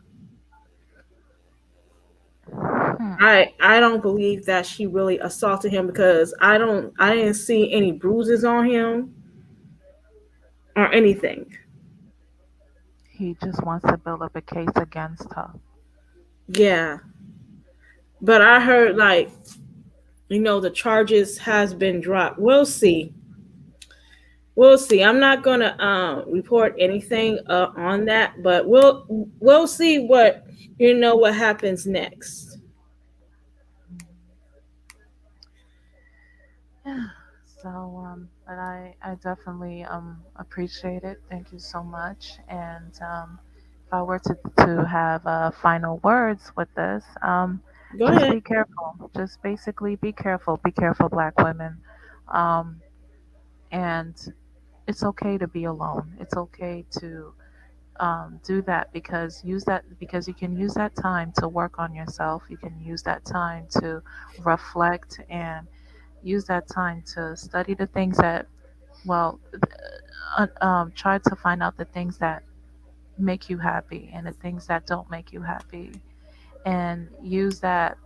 Hmm. I don't believe that she really assaulted him, because I didn't see any bruises on him or anything. He just wants to build up a case against her. Yeah, but I heard like the charges has been dropped. We'll see. We'll see. I'm not gonna report anything on that, but we'll see what happens next. Yeah. So, but I definitely appreciate it. Thank you so much. And if I were to have final words with this, Go just ahead. be careful. Just basically be careful. Be careful, Black women. Um, and it's okay to be alone. It's okay to do that, because you can use that time to work on yourself. You can use that time to reflect, and use that time to study the things that, well, try to find out the things that make you happy and the things that don't make you happy, and use that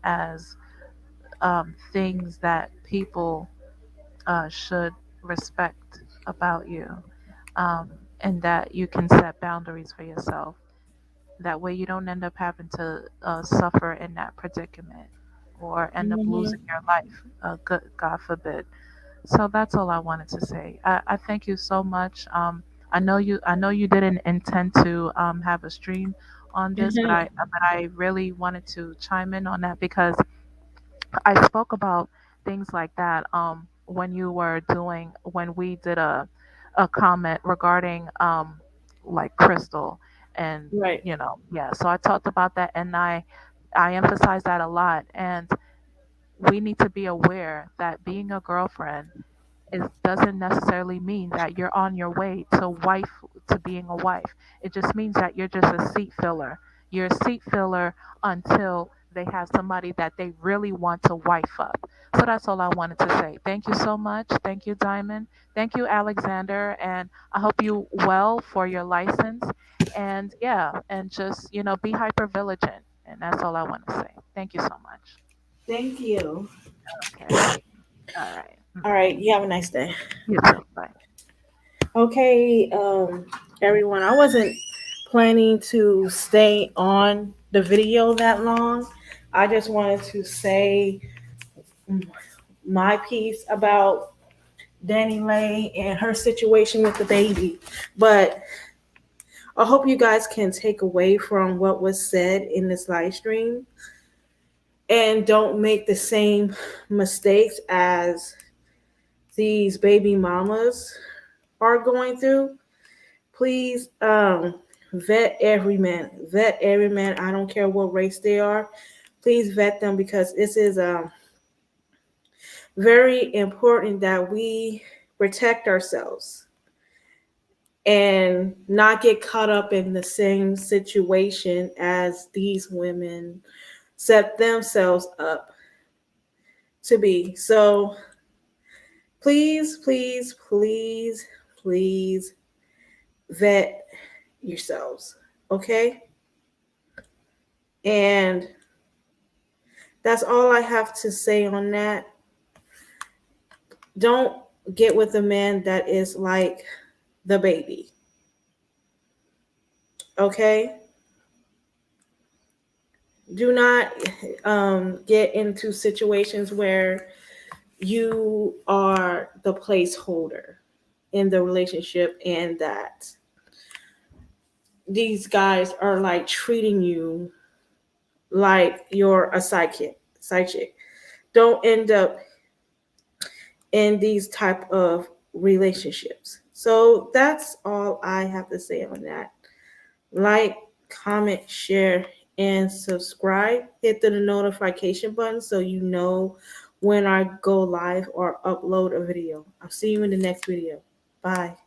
as things that people should respect about you, um, and that you can set boundaries for yourself. That way, you don't end up having to suffer in that predicament or end up losing Hmm. your life, God forbid. So that's all I wanted to say. I thank you so much. I know you didn't intend to have a stream on this, but Hmm. I really wanted to chime in on that, because I spoke about things like that. when we did a comment regarding like Crystal, and Right. yeah, so I talked about that, and I emphasize that a lot. And we need to be aware that being a girlfriend, it doesn't necessarily mean that you're on your way to being a wife. It just means that you're just a seat filler. You're a seat filler until they have somebody that they really want to wife up. So that's all I wanted to say. Thank you so much. Thank you, Diamond. Thank you, Alexander. And I hope you well for your license. And yeah, and just, be hyper vigilant. And that's all I want to say. Thank you so much. Thank you. Okay. All right. All right. You have a nice day. You too. Bye. Okay, everyone. I wasn't planning to stay on the video that long. I just wanted to say my piece about Danny Lay and her situation with the baby. But I hope you guys can take away from what was said in this live stream and don't make the same mistakes as these baby mamas are going through. Please vet every man. Vet every man. I don't care what race they are. Please vet them because this is very important that we protect ourselves and not get caught up in the same situation as these women set themselves up to be. So please, please, please, please vet yourselves. Okay? And that's all I have to say on that. Don't get with a man that is like the baby. Okay? Do not get into situations where you are the placeholder in the relationship and that these guys are like treating you like you're a side chick. Don't end up in these type of relationships. So that's all I have to say on that. Like, comment, share, and subscribe. Hit the notification button so you know when I go live or upload a video. I'll see you in the next video. Bye.